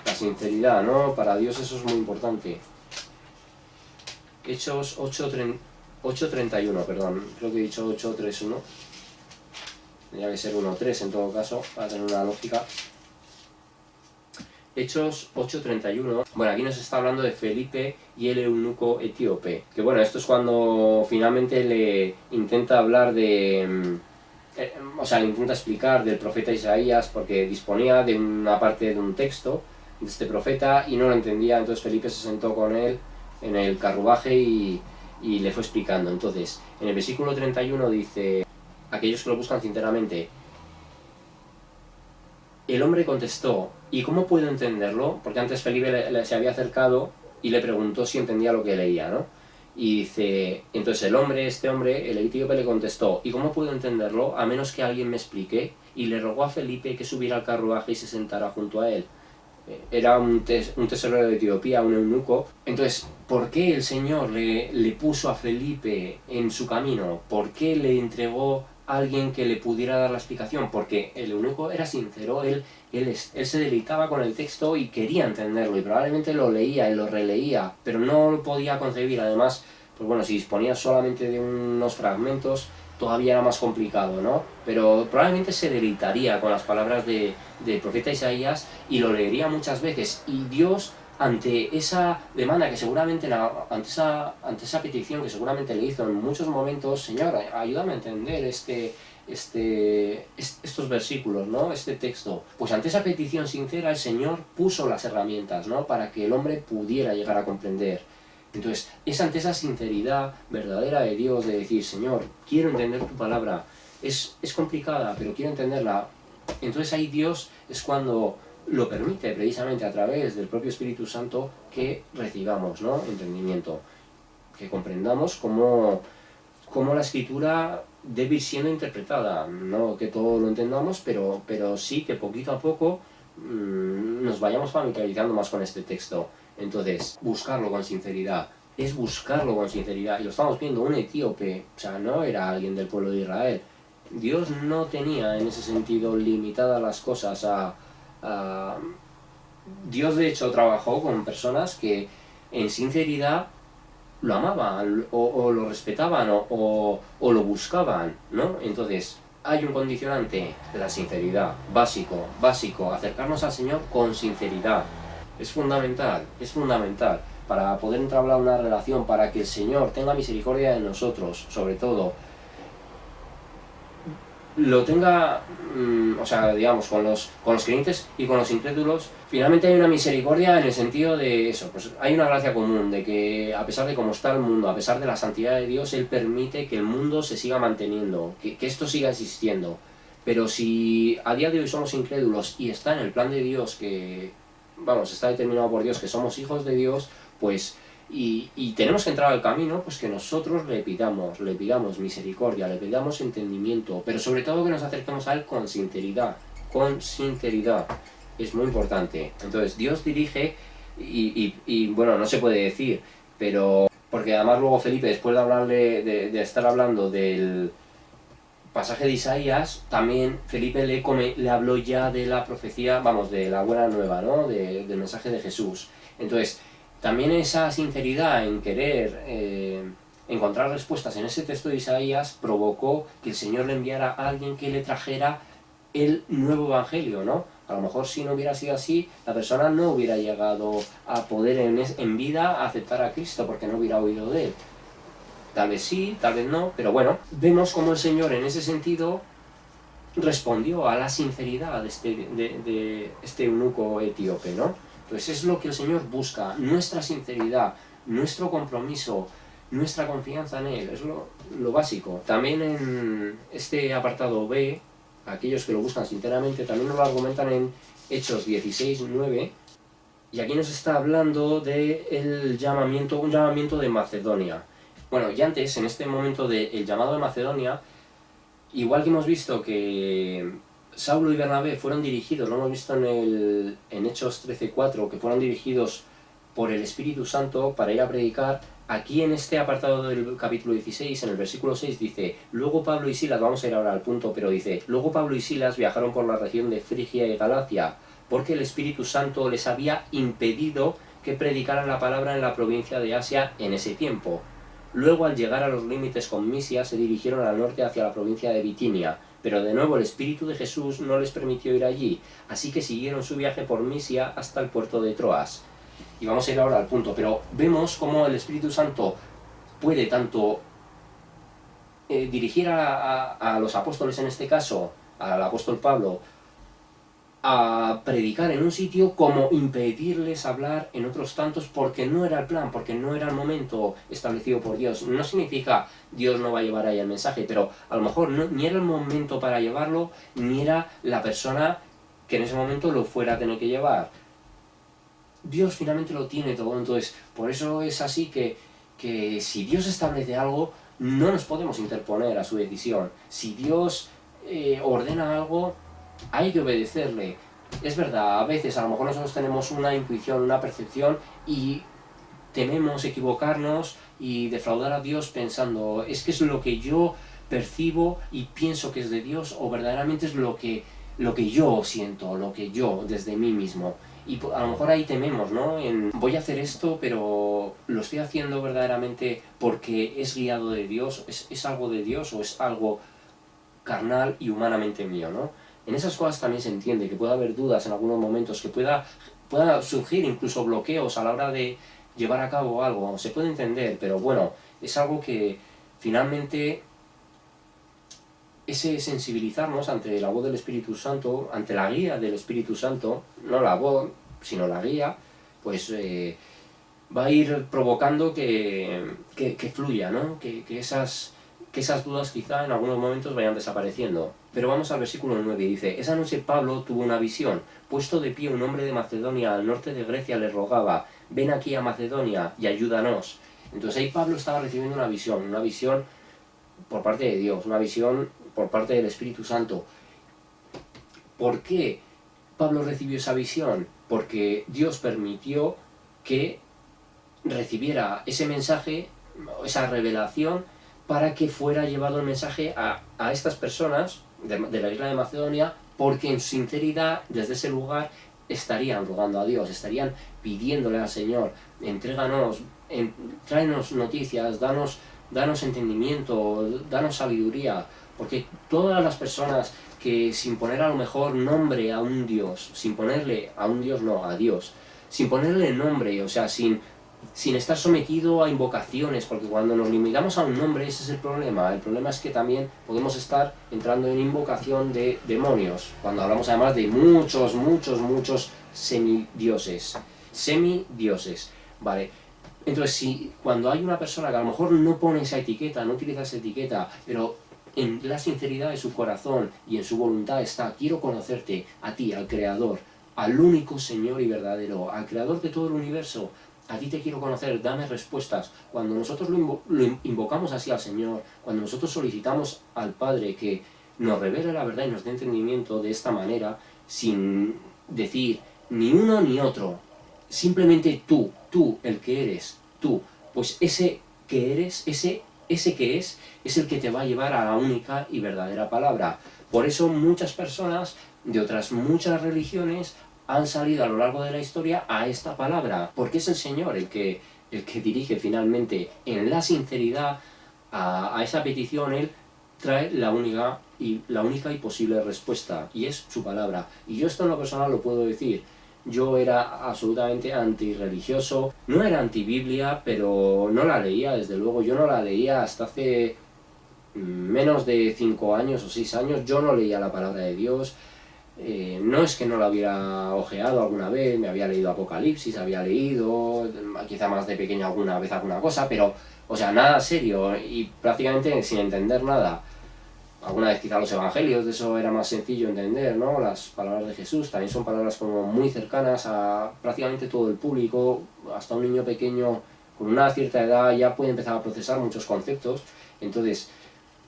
la sinceridad, ¿no? Para Dios eso es muy importante. Hechos 8:31, perdón, creo que he dicho 8:3:1. Tendría que ser 1:3 en todo caso, para tener una lógica. Hechos 8:31. Bueno, aquí nos está hablando de Felipe y el eunuco etíope. Que bueno, esto es cuando finalmente le intenta hablar de... o sea, le intenta explicar del profeta Isaías, porque disponía de una parte de un texto de este profeta y no lo entendía. Entonces Felipe se sentó con él en el carruaje y le fue explicando. Entonces, en el versículo 31 dice: aquellos que lo buscan sinceramente. El hombre contestó: ¿y cómo puedo entenderlo? Porque antes Felipe se había acercado y le preguntó si entendía lo que leía, ¿no? Y dice, entonces este hombre, el etíope, le contestó: ¿y cómo puedo entenderlo? A menos que alguien me explique. Y le rogó a Felipe que subiera al carruaje y se sentara junto a él. Era un tesorero de Etiopía, un eunuco. Entonces, ¿por qué el Señor le puso a Felipe en su camino? ¿Por qué le entregó a alguien que le pudiera dar la explicación? Porque el eunuco era sincero, él se deleitaba con el texto y quería entenderlo, y probablemente lo leía y lo releía, pero no lo podía concebir. Además, pues bueno, si disponía solamente de unos fragmentos, todavía era más complicado, ¿no? Pero probablemente se deleitaría con las palabras del profeta Isaías y lo leería muchas veces. Y Dios, ante esa demanda que seguramente, ante esa petición que seguramente le hizo en muchos momentos: Señor, ayúdame a entender estos versículos, ¿no? Este texto. Pues ante esa petición sincera, el Señor puso las herramientas, ¿no? Para que el hombre pudiera llegar a comprender. Entonces, es ante esa sinceridad verdadera de Dios, de decir: Señor, quiero entender tu palabra, es complicada, pero quiero entenderla. Entonces ahí Dios es cuando lo permite, precisamente a través del propio Espíritu Santo, que recibamos, ¿no? Entendimiento, que comprendamos cómo la Escritura debe ir siendo interpretada. No que todo lo entendamos, pero sí que poquito a poco nos vayamos familiarizando más con este texto. Entonces, buscarlo con sinceridad, es buscarlo con sinceridad. Y lo estamos viendo: un etíope, o sea, no era alguien del pueblo de Israel. Dios no tenía en ese sentido limitadas las cosas a... Dios de hecho trabajó con personas que en sinceridad lo amaban o lo respetaban o lo buscaban, ¿no? Entonces, hay un condicionante: la sinceridad. Básico, acercarnos al Señor con sinceridad. Es fundamental para poder entablar una relación, para que el Señor tenga misericordia de nosotros, sobre todo. Lo tenga, o sea, digamos, con los creyentes y con los incrédulos. Finalmente hay una misericordia en el sentido de eso, pues hay una gracia común, de que a pesar de cómo está el mundo, a pesar de la santidad de Dios, Él permite que el mundo se siga manteniendo, que esto siga existiendo. Pero si a día de hoy somos incrédulos y está en el plan de Dios, que, vamos, está determinado por Dios que somos hijos de Dios, pues... Y tenemos que entrar al camino, pues que nosotros le pidamos misericordia, le pidamos entendimiento, pero sobre todo que nos acerquemos a Él con sinceridad. Es muy importante. Entonces Dios dirige y bueno, no se puede decir, pero... Porque además luego Felipe, después de hablarle, de estar hablando del pasaje de Isaías, también Felipe le habló ya de la profecía, vamos, de la buena nueva, ¿no? Del mensaje de Jesús. Entonces, también esa sinceridad en querer encontrar respuestas en ese texto de Isaías provocó que el Señor le enviara a alguien que le trajera el nuevo evangelio, ¿no? A lo mejor si no hubiera sido así, la persona no hubiera llegado a poder en vida aceptar a Cristo porque no hubiera oído de él. Tal vez sí, tal vez no, pero bueno, vemos cómo el Señor en ese sentido respondió a la sinceridad de este eunuco etíope, ¿no? Entonces es lo que el Señor busca, nuestra sinceridad, nuestro compromiso, nuestra confianza en Él, es lo básico. También en este apartado B, aquellos que lo buscan sinceramente, también nos lo argumentan en Hechos 16:9, y aquí nos está hablando de un llamamiento de Macedonia. Bueno, y antes, en este momento del llamado de Macedonia, igual que hemos visto que Saulo y Bernabé fueron dirigidos, lo hemos visto en Hechos 13:4, que fueron dirigidos por el Espíritu Santo para ir a predicar, aquí en este apartado del capítulo 16, en el versículo 6, dice, luego Pablo y Silas, vamos a ir ahora al punto, pero dice, luego Pablo y Silas viajaron por la región de Frigia y Galacia, porque el Espíritu Santo les había impedido que predicaran la palabra en la provincia de Asia en ese tiempo. Luego, al llegar a los límites con Misia, se dirigieron al norte hacia la provincia de Bitinia, pero de nuevo el Espíritu de Jesús no les permitió ir allí, así que siguieron su viaje por Misia hasta el puerto de Troas. Y vamos a ir ahora al punto, pero vemos cómo el Espíritu Santo puede tanto dirigir a los apóstoles, en este caso, al apóstol Pablo, a predicar en un sitio, como impedirles hablar en otros tantos porque no era el plan, porque no era el momento establecido por Dios. No significa Dios no va a llevar ahí el mensaje, pero a lo mejor ni era el momento para llevarlo, ni era la persona que en ese momento lo fuera a tener que llevar. Dios finalmente lo tiene todo, entonces por eso es así que si Dios establece algo, no nos podemos interponer a su decisión. Si Dios ordena algo, hay que obedecerle. Es verdad, a veces a lo mejor nosotros tenemos una intuición, una percepción y tememos equivocarnos y defraudar a Dios pensando, es que es lo que yo percibo y pienso que es de Dios, o verdaderamente es lo que yo siento, lo que yo desde mí mismo. Y a lo mejor ahí tememos, ¿no? Voy a hacer esto, pero ¿lo estoy haciendo verdaderamente porque es guiado de Dios? ¿Es algo de Dios o es algo carnal y humanamente mío, ¿no? En esas cosas también se entiende que pueda haber dudas en algunos momentos, que pueda surgir incluso bloqueos a la hora de llevar a cabo algo. Se puede entender, pero bueno, es algo que finalmente ese sensibilizarnos ante la voz del Espíritu Santo, ante la guía del Espíritu Santo, no la voz, sino la guía, pues va a ir provocando que fluya, ¿no? Que esas dudas quizá en algunos momentos vayan desapareciendo. Pero vamos al versículo 9, dice, esa noche Pablo tuvo una visión, puesto de pie un hombre de Macedonia al norte de Grecia le rogaba, ven aquí a Macedonia y ayúdanos. Entonces ahí Pablo estaba recibiendo una visión por parte de Dios, una visión por parte del Espíritu Santo. ¿Por qué Pablo recibió esa visión? Porque Dios permitió que recibiera ese mensaje, esa revelación, para que fuera llevado el mensaje a estas personas de la isla de Macedonia, porque en sinceridad, desde ese lugar, estarían rogando a Dios, estarían pidiéndole al Señor, entréganos, tráenos noticias, danos entendimiento, danos sabiduría, porque todas las personas que sin poner a lo mejor nombre a un Dios, sin ponerle a un Dios, no, a Dios, sin ponerle nombre, o sea, sin estar sometido a invocaciones, porque cuando nos limitamos a un nombre, ese es el problema es que también podemos estar entrando en invocación de demonios, cuando hablamos además de muchos semidioses, ¿vale? Entonces, si cuando hay una persona que a lo mejor no pone esa etiqueta, no utiliza esa etiqueta, pero en la sinceridad de su corazón y en su voluntad está, quiero conocerte, a ti, al Creador, al único Señor y verdadero, al Creador de todo el universo, a ti te quiero conocer, dame respuestas. Cuando nosotros lo invocamos así al Señor, cuando nosotros solicitamos al Padre que nos revele la verdad y nos dé entendimiento de esta manera, sin decir ni uno ni otro, simplemente tú, el que eres, tú, pues ese que eres, ese que es el que te va a llevar a la única y verdadera palabra. Por eso muchas personas de otras muchas religiones han salido a lo largo de la historia a esta palabra, porque es el Señor el que dirige finalmente en la sinceridad a esa petición. Él trae la única y posible respuesta, y es su palabra. Y yo esto en lo personal lo puedo decir. Yo era absolutamente antirreligioso, no era antibiblia, pero no la leía, desde luego. Yo no la leía hasta hace menos de 5 años o 6 años. Yo no leía la palabra de Dios. No es que no la hubiera ojeado alguna vez, me había leído Apocalipsis, había leído, quizá más de pequeño alguna vez alguna cosa, pero, o sea, nada serio y prácticamente sin entender nada. Alguna vez quizá los evangelios, de eso era más sencillo entender, ¿no? Las palabras de Jesús también son palabras como muy cercanas a prácticamente todo el público, hasta un niño pequeño con una cierta edad ya puede empezar a procesar muchos conceptos. Entonces,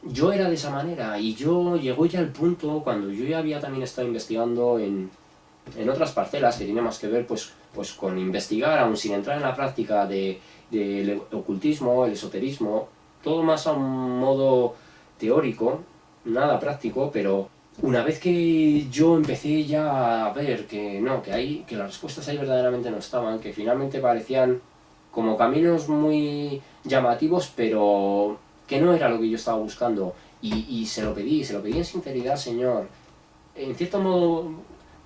yo era de esa manera y yo llegó ya el punto cuando yo ya había también estado investigando en otras parcelas que tiene más que ver pues con investigar, aún sin entrar en la práctica del ocultismo, el esoterismo, todo más a un modo teórico, nada práctico, pero una vez que yo empecé ya a ver que no, que las respuestas ahí verdaderamente no estaban, que finalmente parecían como caminos muy llamativos, pero que no era lo que yo estaba buscando, y se lo pedí en sinceridad al Señor. En cierto modo,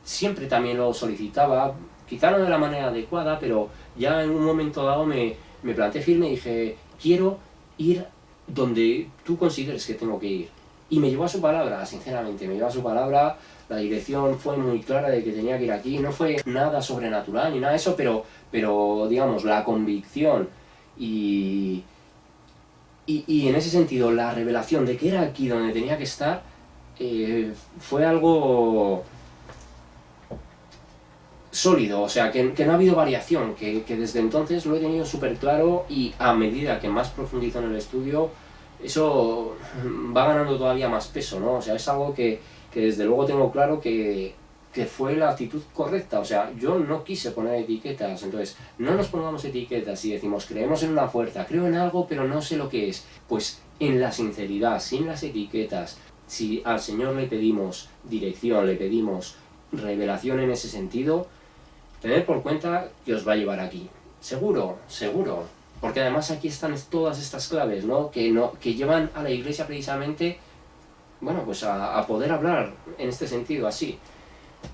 siempre también lo solicitaba, quizá no de la manera adecuada, pero ya en un momento dado me planté firme y dije, quiero ir donde tú consideres que tengo que ir. Y me llevó a su palabra, sinceramente, me llevó a su palabra. La dirección fue muy clara de que tenía que ir aquí, no fue nada sobrenatural ni nada de eso, pero digamos, la convicción y en ese sentido la revelación de que era aquí donde tenía que estar, fue algo sólido, o sea, que no ha habido variación, que desde entonces lo he tenido súper claro, y a medida que más profundizo en el estudio, eso va ganando todavía más peso, ¿no? O sea, es algo que desde luego tengo claro que fue la actitud correcta. O sea, yo no quise poner etiquetas. Entonces, no nos pongamos etiquetas y decimos, creemos en una fuerza, creo en algo, pero no sé lo que es. Pues en la sinceridad, sin las etiquetas, si al Señor le pedimos dirección, le pedimos revelación en ese sentido, tened por cuenta que os va a llevar aquí. Seguro, seguro. Porque además aquí están todas estas claves, ¿no? Que llevan a la Iglesia precisamente, bueno, pues a poder hablar en este sentido así.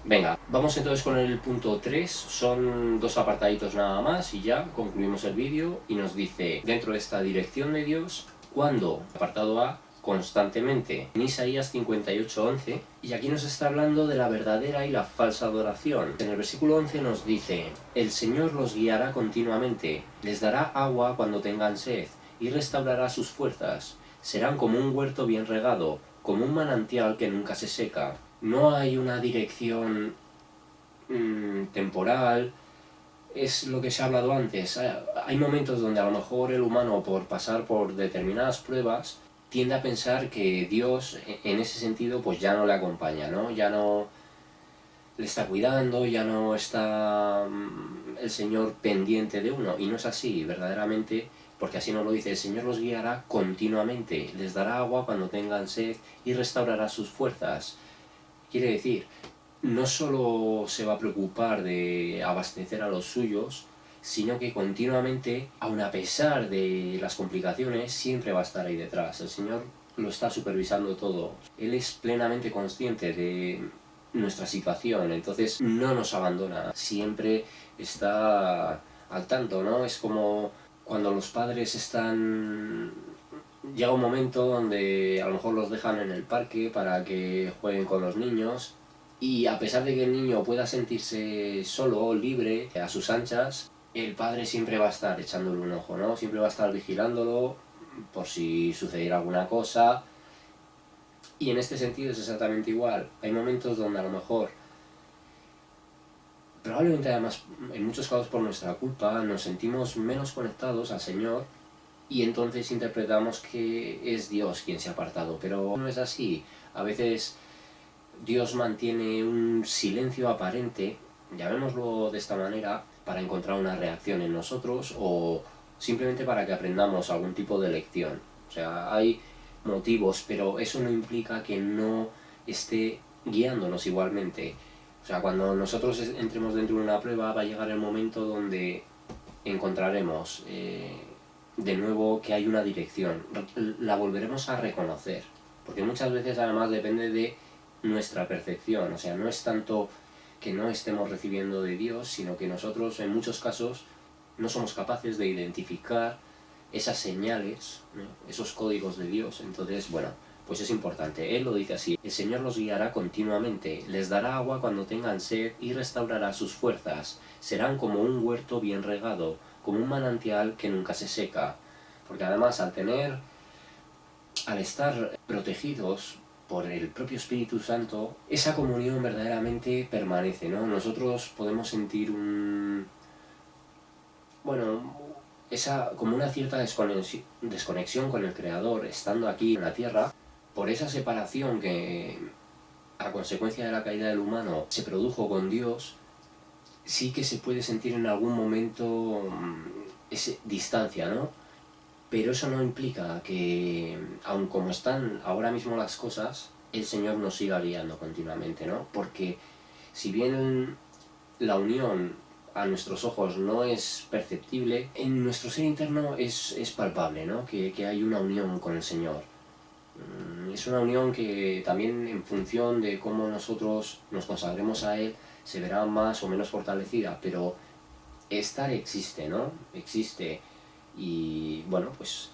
Venga, vamos entonces con el punto 3, son 2 apartaditos nada más y ya concluimos el vídeo, y nos dice, dentro de esta dirección de Dios, ¿cuándo? Apartado A, constantemente, en Isaías 58:11, y aquí nos está hablando de la verdadera y la falsa adoración. En el versículo 11 nos dice, el Señor los guiará continuamente, les dará agua cuando tengan sed, y restaurará sus fuerzas, serán como un huerto bien regado, como un manantial que nunca se seca. No hay una dirección temporal, es lo que se ha hablado antes. Hay momentos donde a lo mejor el humano, por pasar por determinadas pruebas, tiende a pensar que Dios, en ese sentido, pues ya no le acompaña, ¿no? Ya no le está cuidando, ya no está el Señor pendiente de uno, y no es así, verdaderamente, porque así nos lo dice, el Señor los guiará continuamente, les dará agua cuando tengan sed y restaurará sus fuerzas. Quiere decir, no solo se va a preocupar de abastecer a los suyos, sino que continuamente, aun a pesar de las complicaciones, siempre va a estar ahí detrás. El Señor lo está supervisando todo. Él es plenamente consciente de nuestra situación, entonces no nos abandona, siempre está al tanto, ¿no? Es como cuando los padres están... Llega un momento donde a lo mejor los dejan en el parque para que jueguen con los niños, y a pesar de que el niño pueda sentirse solo, libre, a sus anchas, el padre siempre va a estar echándole un ojo, ¿no? Siempre va a estar vigilándolo por si sucediera alguna cosa. Y en este sentido es exactamente igual. Hay momentos donde a lo mejor, probablemente además en muchos casos por nuestra culpa, nos sentimos menos conectados al Señor, y entonces interpretamos que es Dios quien se ha apartado, pero no es así. A veces Dios mantiene un silencio aparente, llamémoslo de esta manera, para encontrar una reacción en nosotros, o simplemente para que aprendamos algún tipo de lección. O sea, hay motivos, pero eso no implica que no esté guiándonos igualmente. O sea, cuando nosotros entremos dentro de una prueba, va a llegar el momento donde encontraremos de nuevo que hay una dirección, la volveremos a reconocer. porque muchas veces además depende de nuestra percepción, o sea, no es tanto que no estemos recibiendo de Dios, sino que nosotros en muchos casos no somos capaces de identificar esas señales, ¿no? Esos códigos de Dios. Entonces, bueno, pues es importante. Él lo dice así: el Señor los guiará continuamente, les dará agua cuando tengan sed y restaurará sus fuerzas. Serán como un huerto bien regado, como un manantial que nunca se seca. Porque además al estar protegidos por el propio Espíritu Santo, esa comunión verdaderamente permanece, ¿no? Nosotros podemos sentir bueno, como una cierta desconexión con el Creador estando aquí en la Tierra, por esa separación que a consecuencia de la caída del humano se produjo con Dios. Sí que se puede sentir en algún momento esa distancia, ¿no? Pero eso no implica que, aun como están ahora mismo las cosas, el Señor nos siga guiando continuamente, ¿no? Porque si bien la unión a nuestros ojos no es perceptible, en nuestro ser interno es palpable, ¿no? Que hay una unión con el Señor. Es una unión que también, en función de cómo nosotros nos consagremos a Él, se verá más o menos fortalecida, pero estar existe, ¿no? Existe. Y bueno, pues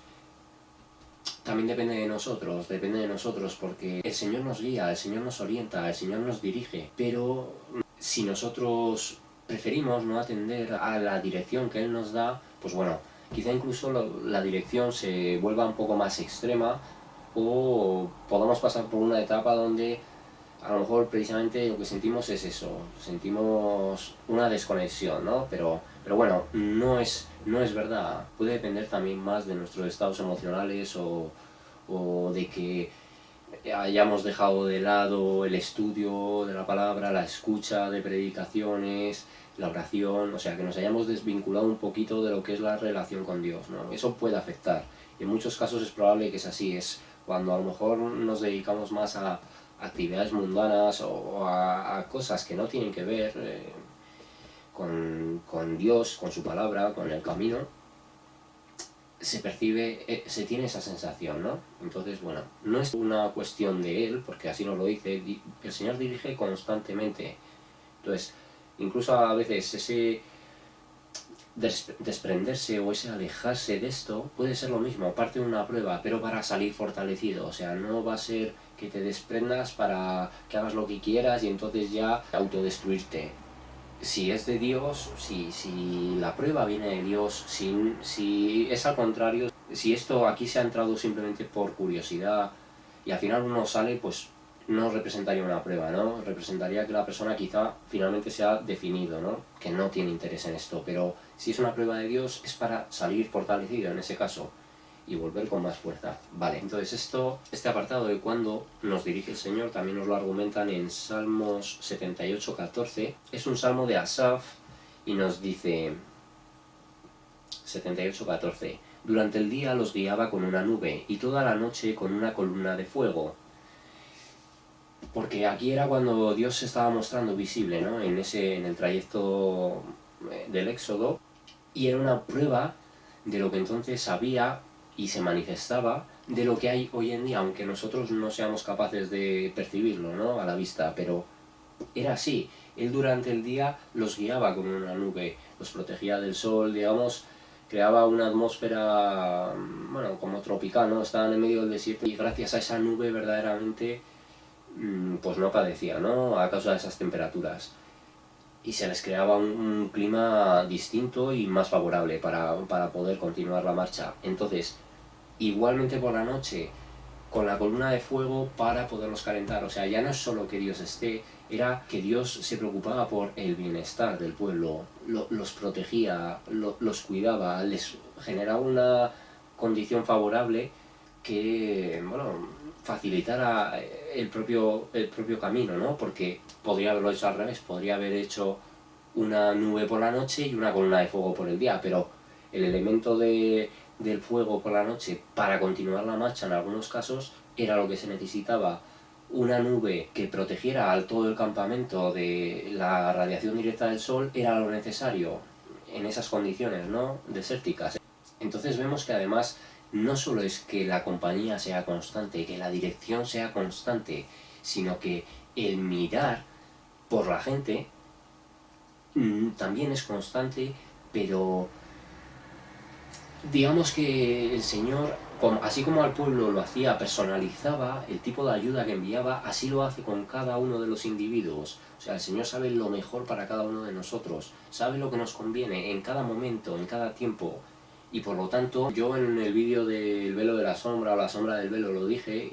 también depende de nosotros, porque el Señor nos guía, el Señor nos orienta, el Señor nos dirige, pero si nosotros preferimos no atender a la dirección que Él nos da, pues bueno, quizá incluso la dirección se vuelva un poco más extrema, o podamos pasar por una etapa donde a lo mejor precisamente lo que sentimos es eso, sentimos una desconexión, ¿no? Pero bueno, no es verdad, puede depender también más de nuestros estados emocionales, o de que hayamos dejado de lado el estudio de la palabra, la escucha de predicaciones, la oración, o sea, que nos hayamos desvinculado un poquito de lo que es la relación con Dios, ¿no? Eso puede afectar, y en muchos casos es probable que es así, es cuando a lo mejor nos dedicamos más a actividades mundanas o a cosas que no tienen que ver con Dios, con su palabra, con el camino, se percibe, se tiene esa sensación, ¿no? Entonces, bueno, no es una cuestión de Él, porque así nos lo dice, el Señor dirige constantemente. Entonces, incluso a veces ese desprenderse o ese alejarse de esto puede ser lo mismo, parte de una prueba, pero para salir fortalecido. O sea, no va a ser que te desprendas para que hagas lo que quieras y entonces ya autodestruirte. Si es de Dios, si la prueba viene de Dios, si es al contrario, si esto aquí se ha entrado simplemente por curiosidad y al final uno sale, pues no representaría una prueba, ¿no? Representaría que la persona quizá finalmente se ha definido, ¿no? Que no tiene interés en esto, pero si es una prueba de Dios es para salir fortalecido en ese caso y volver con más fuerza. Vale, entonces este apartado de cuando nos dirige el Señor también nos lo argumentan en Salmos 78:14. Es un salmo de Asaf y nos dice 78:14: durante el día los guiaba con una nube y toda la noche con una columna de fuego. Porque aquí era cuando Dios se estaba mostrando visible, ¿no? En el trayecto del Éxodo, y era una prueba de lo que entonces había y se manifestaba de lo que hay hoy en día, aunque nosotros no seamos capaces de percibirlo, ¿no? A la vista, pero era así. Él durante el día los guiaba con una nube, los protegía del sol, digamos, creaba una atmósfera, bueno, como tropical, ¿no? Estaban en medio del desierto y gracias a esa nube verdaderamente pues no padecía, ¿no? A causa de esas temperaturas. Y se les creaba un clima distinto y más favorable para poder continuar la marcha. Entonces, igualmente por la noche, con la columna de fuego para poderlos calentar. O sea, ya no es solo que Dios esté, era que Dios se preocupaba por el bienestar del pueblo, los protegía, los cuidaba, les generaba una condición favorable que, bueno, facilitara el propio camino, ¿no? Porque podría haberlo hecho al revés, podría haber hecho una nube por la noche y una columna de fuego por el día, pero el elemento del fuego por la noche para continuar la marcha en algunos casos era lo que se necesitaba. Una nube que protegiera al todo el campamento de la radiación directa del sol era lo necesario en esas condiciones, ¿no? Desérticas. Entonces vemos que además no solo es que la compañía sea constante, que la dirección sea constante, sino que el mirar por la gente también es constante, pero digamos que el Señor, así como al pueblo lo hacía, personalizaba el tipo de ayuda que enviaba, así lo hace con cada uno de los individuos. O sea, el Señor sabe lo mejor para cada uno de nosotros, sabe lo que nos conviene en cada momento, en cada tiempo. Y por lo tanto, yo en el vídeo del velo de la sombra o la sombra del velo lo dije,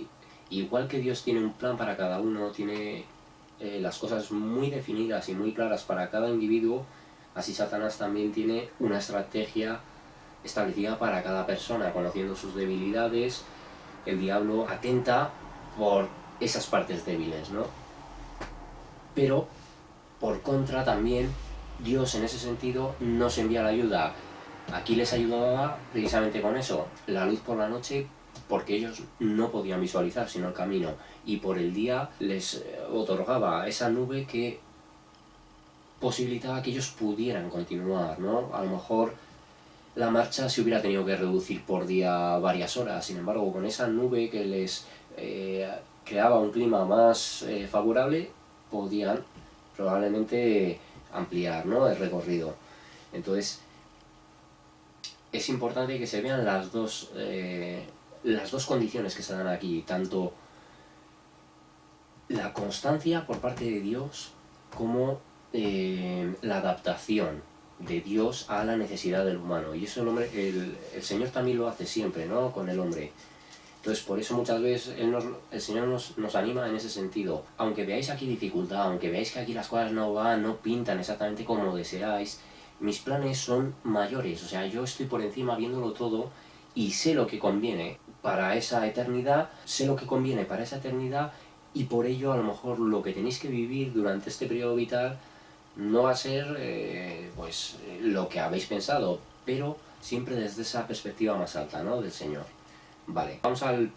igual que Dios tiene un plan para cada uno, tiene las cosas muy definidas y muy claras para cada individuo, así Satanás también tiene una estrategia establecida para cada persona, conociendo sus debilidades. El diablo atenta por esas partes débiles, ¿no? Pero, por contra, también Dios en ese sentido nos envía la ayuda. Aquí les ayudaba precisamente con eso, la luz por la noche, porque ellos no podían visualizar sino el camino, y por el día les otorgaba esa nube que posibilitaba que ellos pudieran continuar, ¿no? A lo mejor la marcha se hubiera tenido que reducir por día varias horas, sin embargo, con esa nube que les creaba un clima más favorable, podían probablemente ampliar, ¿no?, el recorrido. Entonces, es importante que se vean las dos condiciones que se dan aquí, tanto la constancia por parte de Dios como la adaptación de Dios a la necesidad del humano. Y eso el Señor también lo hace siempre, ¿no?, con el hombre. Entonces, por eso muchas veces el Señor nos anima en ese sentido. Aunque veáis aquí dificultad, aunque veáis que aquí las cosas no pintan exactamente como deseáis, mis planes son mayores. O sea, yo estoy por encima viéndolo todo y sé lo que conviene para esa eternidad, y por ello a lo mejor lo que tenéis que vivir durante este periodo vital no va a ser lo que habéis pensado, pero siempre desde esa perspectiva más alta, ¿no?, del Señor. Vale, vamos al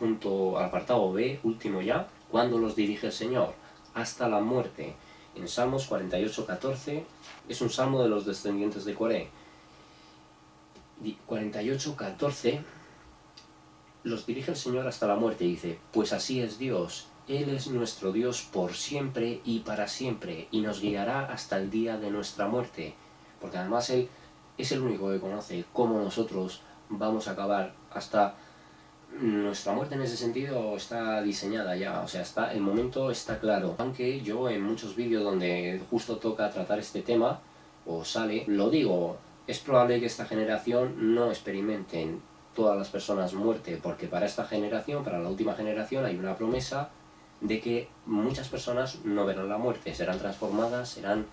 apartado B, último ya. ¿Cuándo los dirige el Señor? Hasta la muerte. En Salmos 48:14, es un salmo de los descendientes de Coré. 48:14, los dirige el Señor hasta la muerte, y dice: pues así es Dios, Él es nuestro Dios por siempre y para siempre, y nos guiará hasta el día de nuestra muerte. Porque además Él es el único que conoce cómo nosotros vamos a acabar. Hasta nuestra muerte en ese sentido está diseñada ya, o sea, el momento está claro. Aunque yo en muchos vídeos donde justo toca tratar este tema, o sale, lo digo, es probable que esta generación no experimenten todas las personas muerte, porque para esta generación, para la última generación, hay una promesa de que muchas personas no verán la muerte, serán transformadas, serán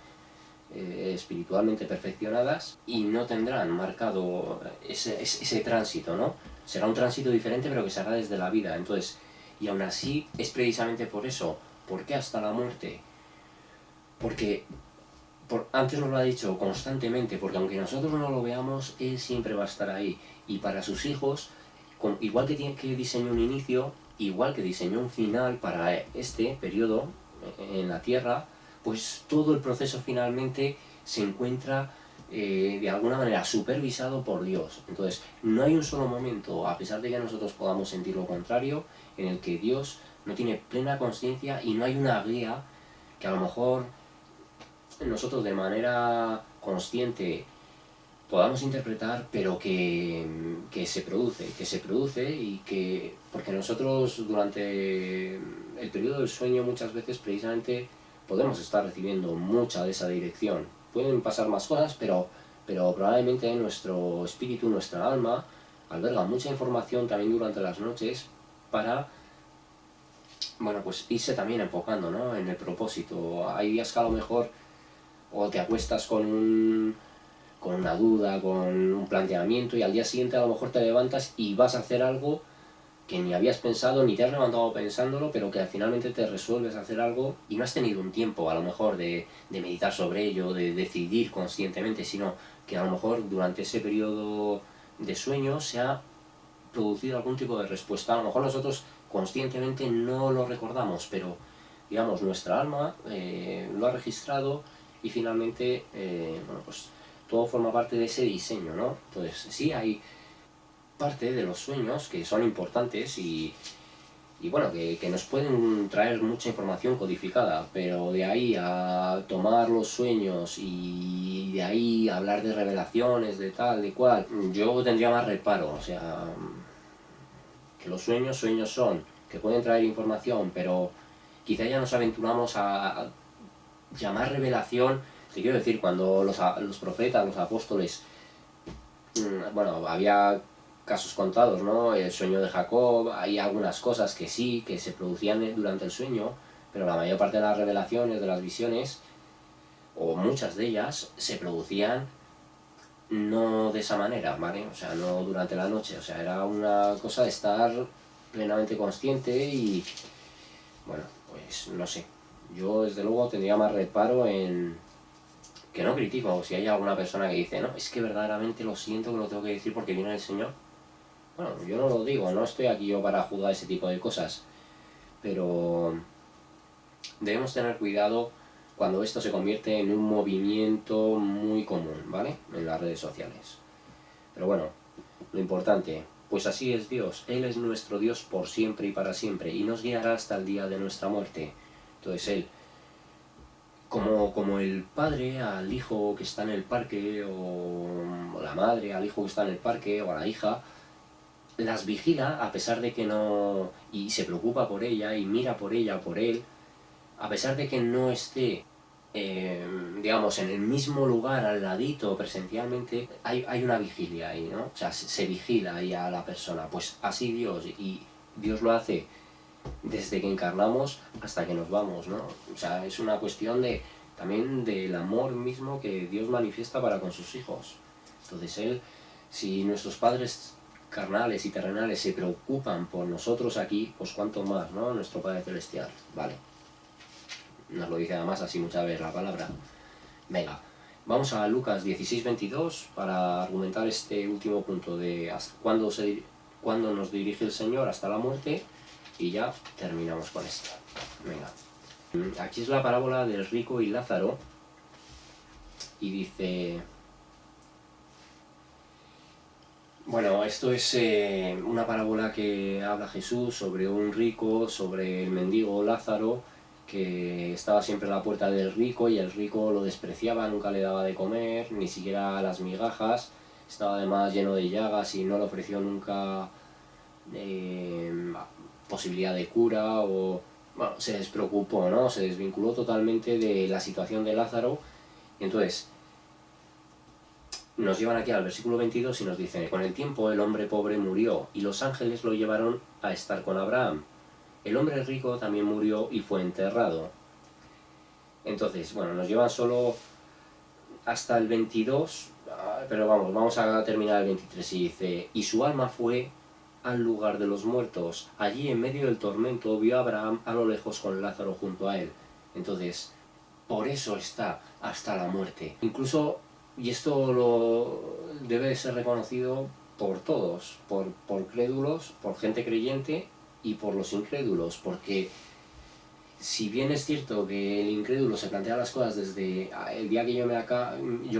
espiritualmente perfeccionadas y no tendrán marcado ese tránsito, ¿no? Será un tránsito diferente, pero que se hará desde la vida. Entonces, y aún así es precisamente por eso. ¿Por qué hasta la muerte? Porque antes nos lo ha dicho constantemente, porque aunque nosotros no lo veamos, Él siempre va a estar ahí. Y para sus hijos, igual que diseñó un inicio, igual que diseñó un final para este periodo en la Tierra, pues todo el proceso finalmente se encuentra de alguna manera supervisado por Dios. Entonces, no hay un solo momento, a pesar de que nosotros podamos sentir lo contrario, en el que Dios no tiene plena conciencia y no hay una guía que a lo mejor nosotros de manera consciente podamos interpretar, pero que se produce y que, porque nosotros durante el periodo del sueño muchas veces precisamente podemos estar recibiendo mucha de esa dirección. Pueden pasar más cosas, pero probablemente nuestro espíritu, nuestra alma, alberga mucha información también durante las noches para, bueno, pues irse también enfocando, ¿no?, en el propósito. Hay días que a lo mejor o te acuestas con una duda, con un planteamiento, y al día siguiente a lo mejor te levantas y vas a hacer algo que ni habías pensado, ni te has levantado pensándolo, pero que finalmente te resuelves a hacer algo y no has tenido un tiempo a lo mejor de meditar sobre ello, de decidir conscientemente, sino que a lo mejor durante ese periodo de sueño se ha producido algún tipo de respuesta. A lo mejor nosotros conscientemente no lo recordamos, pero digamos nuestra alma lo ha registrado y finalmente bueno, pues todo forma parte de ese diseño, ¿no? Entonces sí, hay parte de los sueños que son importantes y bueno, que nos pueden traer mucha información codificada, pero de ahí a tomar los sueños y de ahí a hablar de revelaciones, de tal, de cual, yo tendría más reparo, o sea, que los sueños, sueños son, que pueden traer información, pero quizá ya nos aventuramos a llamar revelación, te quiero decir, cuando los profetas, los apóstoles, bueno, había casos contados, ¿no? El sueño de Jacob, hay algunas cosas que sí, que se producían durante el sueño, pero la mayor parte de las revelaciones, de las visiones, o muchas de ellas, se producían no de esa manera, ¿vale? O sea, no durante la noche, o sea, era una cosa de estar plenamente consciente y, bueno, pues no sé. Yo, desde luego, tendría más reparo en, que no critico, si hay alguna persona que dice, no, es que verdaderamente lo siento que lo tengo que decir porque viene el Señor. Bueno, yo no lo digo, no estoy aquí yo para juzgar ese tipo de cosas, pero debemos tener cuidado cuando esto se convierte en un movimiento muy común, ¿vale? En las redes sociales. Pero bueno, lo importante, pues así es Dios, Él es nuestro Dios por siempre y para siempre, y nos guiará hasta el día de nuestra muerte. Entonces Él, como el padre al hijo que está en el parque, o la madre al hijo que está en el parque, o a la hija, las vigila a pesar de que no... y se preocupa por ella y mira por ella, por él, a pesar de que no esté, digamos, en el mismo lugar, al ladito, presencialmente, hay una vigilia ahí, ¿no? O sea, se vigila ahí a la persona. Pues así Dios, y Dios lo hace desde que encarnamos hasta que nos vamos, ¿no? O sea, es una cuestión de también del amor mismo que Dios manifiesta para con sus hijos. Entonces Él, si nuestros padres carnales y terrenales se preocupan por nosotros aquí, pues cuánto más, ¿no? Nuestro Padre Celestial, ¿vale? Nos lo dice además así muchas veces la palabra. Venga, vamos a Lucas 16:22 para argumentar este último punto de cuándo nos dirige el Señor hasta la muerte, y ya terminamos con esto. Venga. Aquí es la parábola del rico y Lázaro, y dice... Bueno, esto es una parábola que habla Jesús sobre un rico, sobre el mendigo Lázaro, que estaba siempre a la puerta del rico y el rico lo despreciaba, nunca le daba de comer, ni siquiera las migajas, estaba además lleno de llagas y no le ofreció nunca posibilidad de cura, o bueno, se despreocupó, ¿no? Se desvinculó totalmente de la situación de Lázaro. Y entonces nos llevan aquí al versículo 22 y nos dicen: con el tiempo el hombre pobre murió y los ángeles lo llevaron a estar con Abraham. El hombre rico también murió y fue enterrado. Entonces, bueno, nos llevan solo hasta el 22, pero vamos a terminar el 23, y dice: y su alma fue al lugar de los muertos. Allí, en medio del tormento, vio a Abraham a lo lejos con Lázaro junto a él. Entonces, por eso está hasta la muerte. Incluso, y esto debe de ser reconocido por todos, por crédulos, por gente creyente y por los incrédulos, porque si bien es cierto que el incrédulo se plantea las cosas desde el día que yo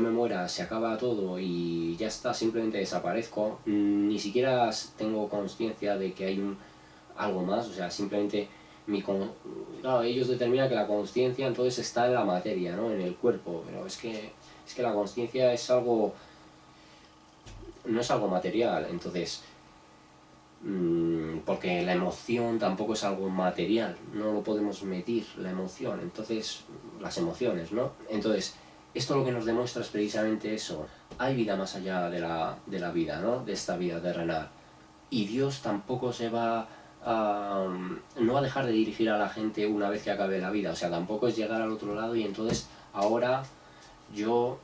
me muera, se acaba todo y ya está, simplemente desaparezco, ni siquiera tengo conciencia de que hay algo más, o sea, simplemente claro, ellos determinan que la conciencia entonces está en la materia, ¿no? En el cuerpo, pero es que la conciencia es algo, no es algo material, entonces, porque la emoción tampoco es algo material, no lo podemos medir, la emoción, entonces, las emociones, ¿no? Entonces, esto lo que nos demuestra es precisamente eso: hay vida más allá de la vida, ¿no? De esta vida terrenal, y Dios tampoco no va a dejar de dirigir a la gente una vez que acabe la vida, o sea, tampoco es llegar al otro lado y entonces ahora yo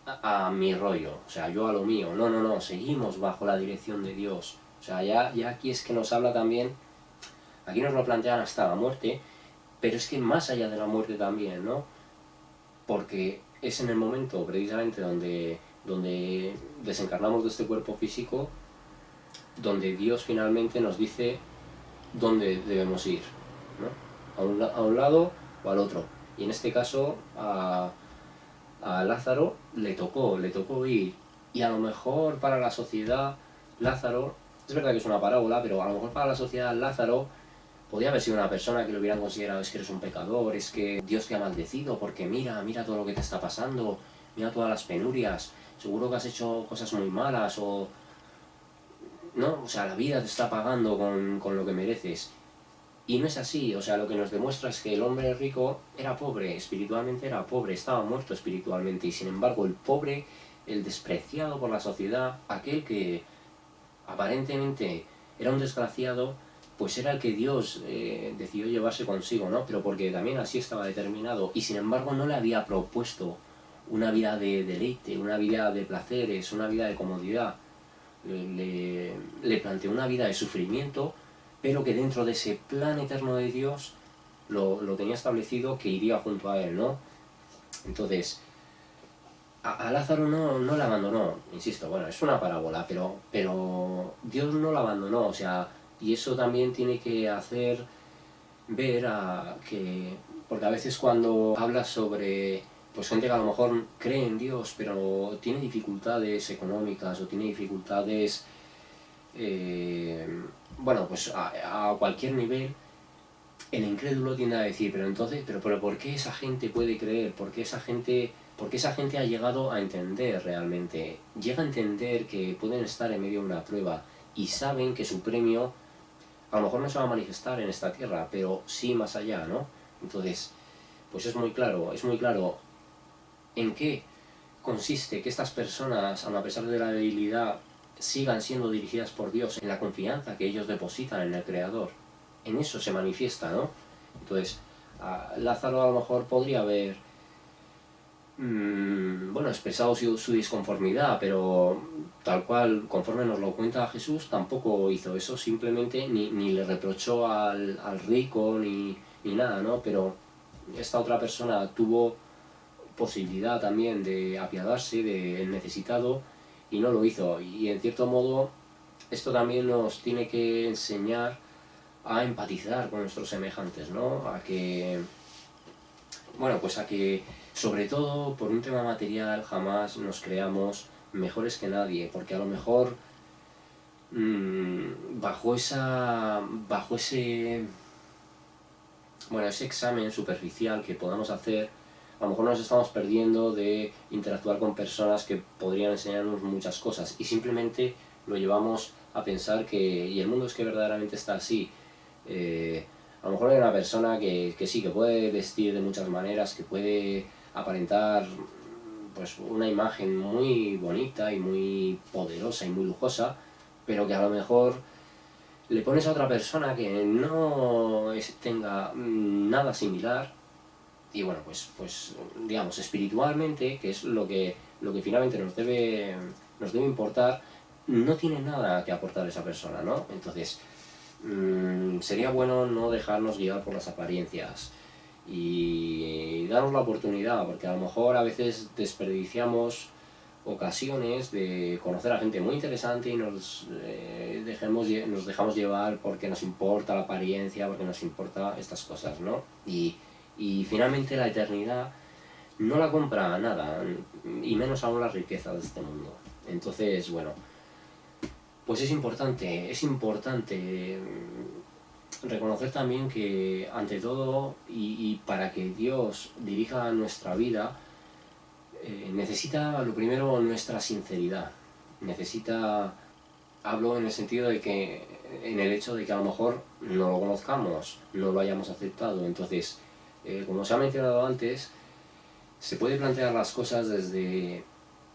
a mi rollo, o sea, yo a lo mío. No, no, no, seguimos bajo la dirección de Dios. O sea, ya aquí es que nos habla también, aquí nos lo plantean hasta la muerte, pero es que más allá de la muerte también, ¿no? Porque es en el momento precisamente donde desencarnamos de este cuerpo físico, donde Dios finalmente nos dice dónde debemos ir, ¿no? A un lado o al otro. Y en este caso a Lázaro le tocó ir, y a lo mejor para la sociedad Lázaro, es verdad que es una parábola, pero a lo mejor para la sociedad Lázaro podía haber sido una persona que lo hubieran considerado: es que eres un pecador, es que Dios te ha maldecido, porque mira todo lo que te está pasando, mira todas las penurias, seguro que has hecho cosas muy malas, o no, o sea, la vida te está pagando con lo que mereces. Y no es así, o sea, lo que nos demuestra es que el hombre rico era pobre, espiritualmente era pobre, estaba muerto espiritualmente, y sin embargo el pobre, el despreciado por la sociedad, aquel que aparentemente era un desgraciado, pues era el que Dios decidió llevarse consigo, ¿no? Pero porque también así estaba determinado, y sin embargo no le había propuesto una vida de deleite, una vida de placeres, una vida de comodidad. Le planteó una vida de sufrimiento, pero que dentro de ese plan eterno de Dios lo tenía establecido, que iría junto a él, ¿no? Entonces, a Lázaro no le abandonó, insisto, bueno, es una parábola, pero Dios no lo abandonó, o sea, y eso también tiene que hacer ver porque a veces cuando hablas sobre, pues gente que a lo mejor cree en Dios, pero tiene dificultades económicas o tiene dificultades, eh, bueno, pues a cualquier nivel, el incrédulo tiende a decir: pero entonces, pero ¿por qué esa gente puede creer? ¿Por qué esa gente ha llegado a entender realmente? Llega a entender que pueden estar en medio de una prueba y saben que su premio a lo mejor no se va a manifestar en esta tierra, pero sí más allá, ¿no? Entonces, pues es muy claro en qué consiste que estas personas, a pesar de la debilidad, sigan siendo dirigidas por Dios, en la confianza que ellos depositan en el Creador. En eso se manifiesta, ¿no? Entonces, Lázaro a lo mejor podría haber, bueno, expresado su disconformidad, pero tal cual, conforme nos lo cuenta Jesús, tampoco hizo eso, simplemente ni le reprochó al rico, ni nada, ¿no? Pero esta otra persona tuvo posibilidad también de apiadarse del necesitado y no lo hizo. Y en cierto modo esto también nos tiene que enseñar a empatizar con nuestros semejantes, ¿no? A que sobre todo por un tema material jamás nos creamos mejores que nadie, porque a lo mejor bajo ese examen superficial que podamos hacer, a lo mejor nos estamos perdiendo de interactuar con personas que podrían enseñarnos muchas cosas, y simplemente lo llevamos a pensar y el mundo es que verdaderamente está así. A lo mejor hay una persona que sí, que puede vestir de muchas maneras, que puede aparentar pues una imagen muy bonita y muy poderosa y muy lujosa, pero que a lo mejor le pones a otra persona que no tenga nada similar, y bueno, pues digamos, espiritualmente, que es lo que finalmente nos debe importar, no tiene nada que aportar esa persona, ¿no? Entonces, sería bueno no dejarnos guiar por las apariencias y darnos la oportunidad, porque a lo mejor a veces desperdiciamos ocasiones de conocer a gente muy interesante y nos dejamos llevar porque nos importa la apariencia, porque nos importa estas cosas, ¿no? Y finalmente la eternidad no la compra nada, y menos aún la riqueza de este mundo. Entonces, bueno, pues es importante reconocer también que ante todo, y para que Dios dirija nuestra vida, necesita lo primero nuestra sinceridad. Hablo en el sentido de que, en el hecho de que a lo mejor no lo conozcamos, no lo hayamos aceptado. Entonces, como se ha mencionado antes, se puede plantear las cosas desde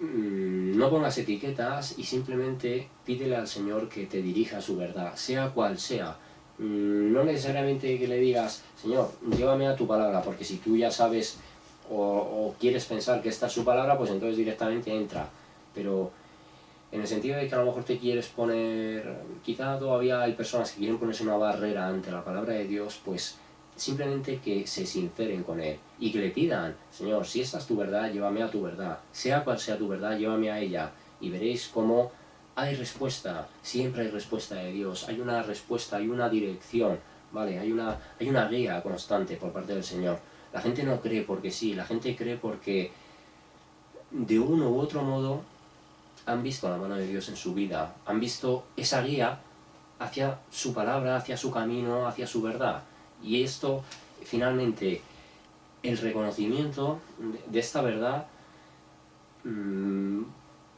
no pongas etiquetas y simplemente pídele al Señor que te dirija a su verdad, sea cual sea. No necesariamente que le digas: Señor, llévame a tu palabra, porque si tú ya sabes o quieres pensar que esta es su palabra, pues entonces directamente entra. Pero en el sentido de que a lo mejor te quieres poner, quizá todavía hay personas que quieren ponerse una barrera ante la palabra de Dios, pues simplemente que se sinceren con Él y que le pidan: Señor, si esta es tu verdad, llévame a tu verdad, sea cual sea tu verdad, llévame a ella, y veréis cómo hay respuesta, siempre hay respuesta de Dios, hay una respuesta, hay una dirección, ¿vale? Hay una guía constante por parte del Señor. La gente no cree porque sí, la gente cree porque de uno u otro modo han visto la mano de Dios en su vida, han visto esa guía hacia su palabra, hacia su camino, hacia su verdad. Y esto, finalmente, el reconocimiento de esta verdad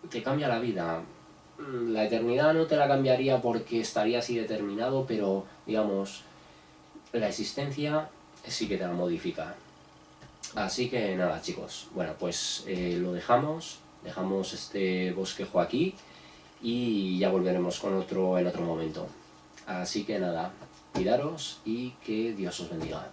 te cambia la vida. La eternidad no te la cambiaría porque estaría así determinado, pero, digamos, la existencia sí que te la modifica. Así que nada, chicos, bueno, pues lo dejamos este bosquejo aquí y ya volveremos con otro en otro momento. Así que nada, cuidaros y que Dios os bendiga.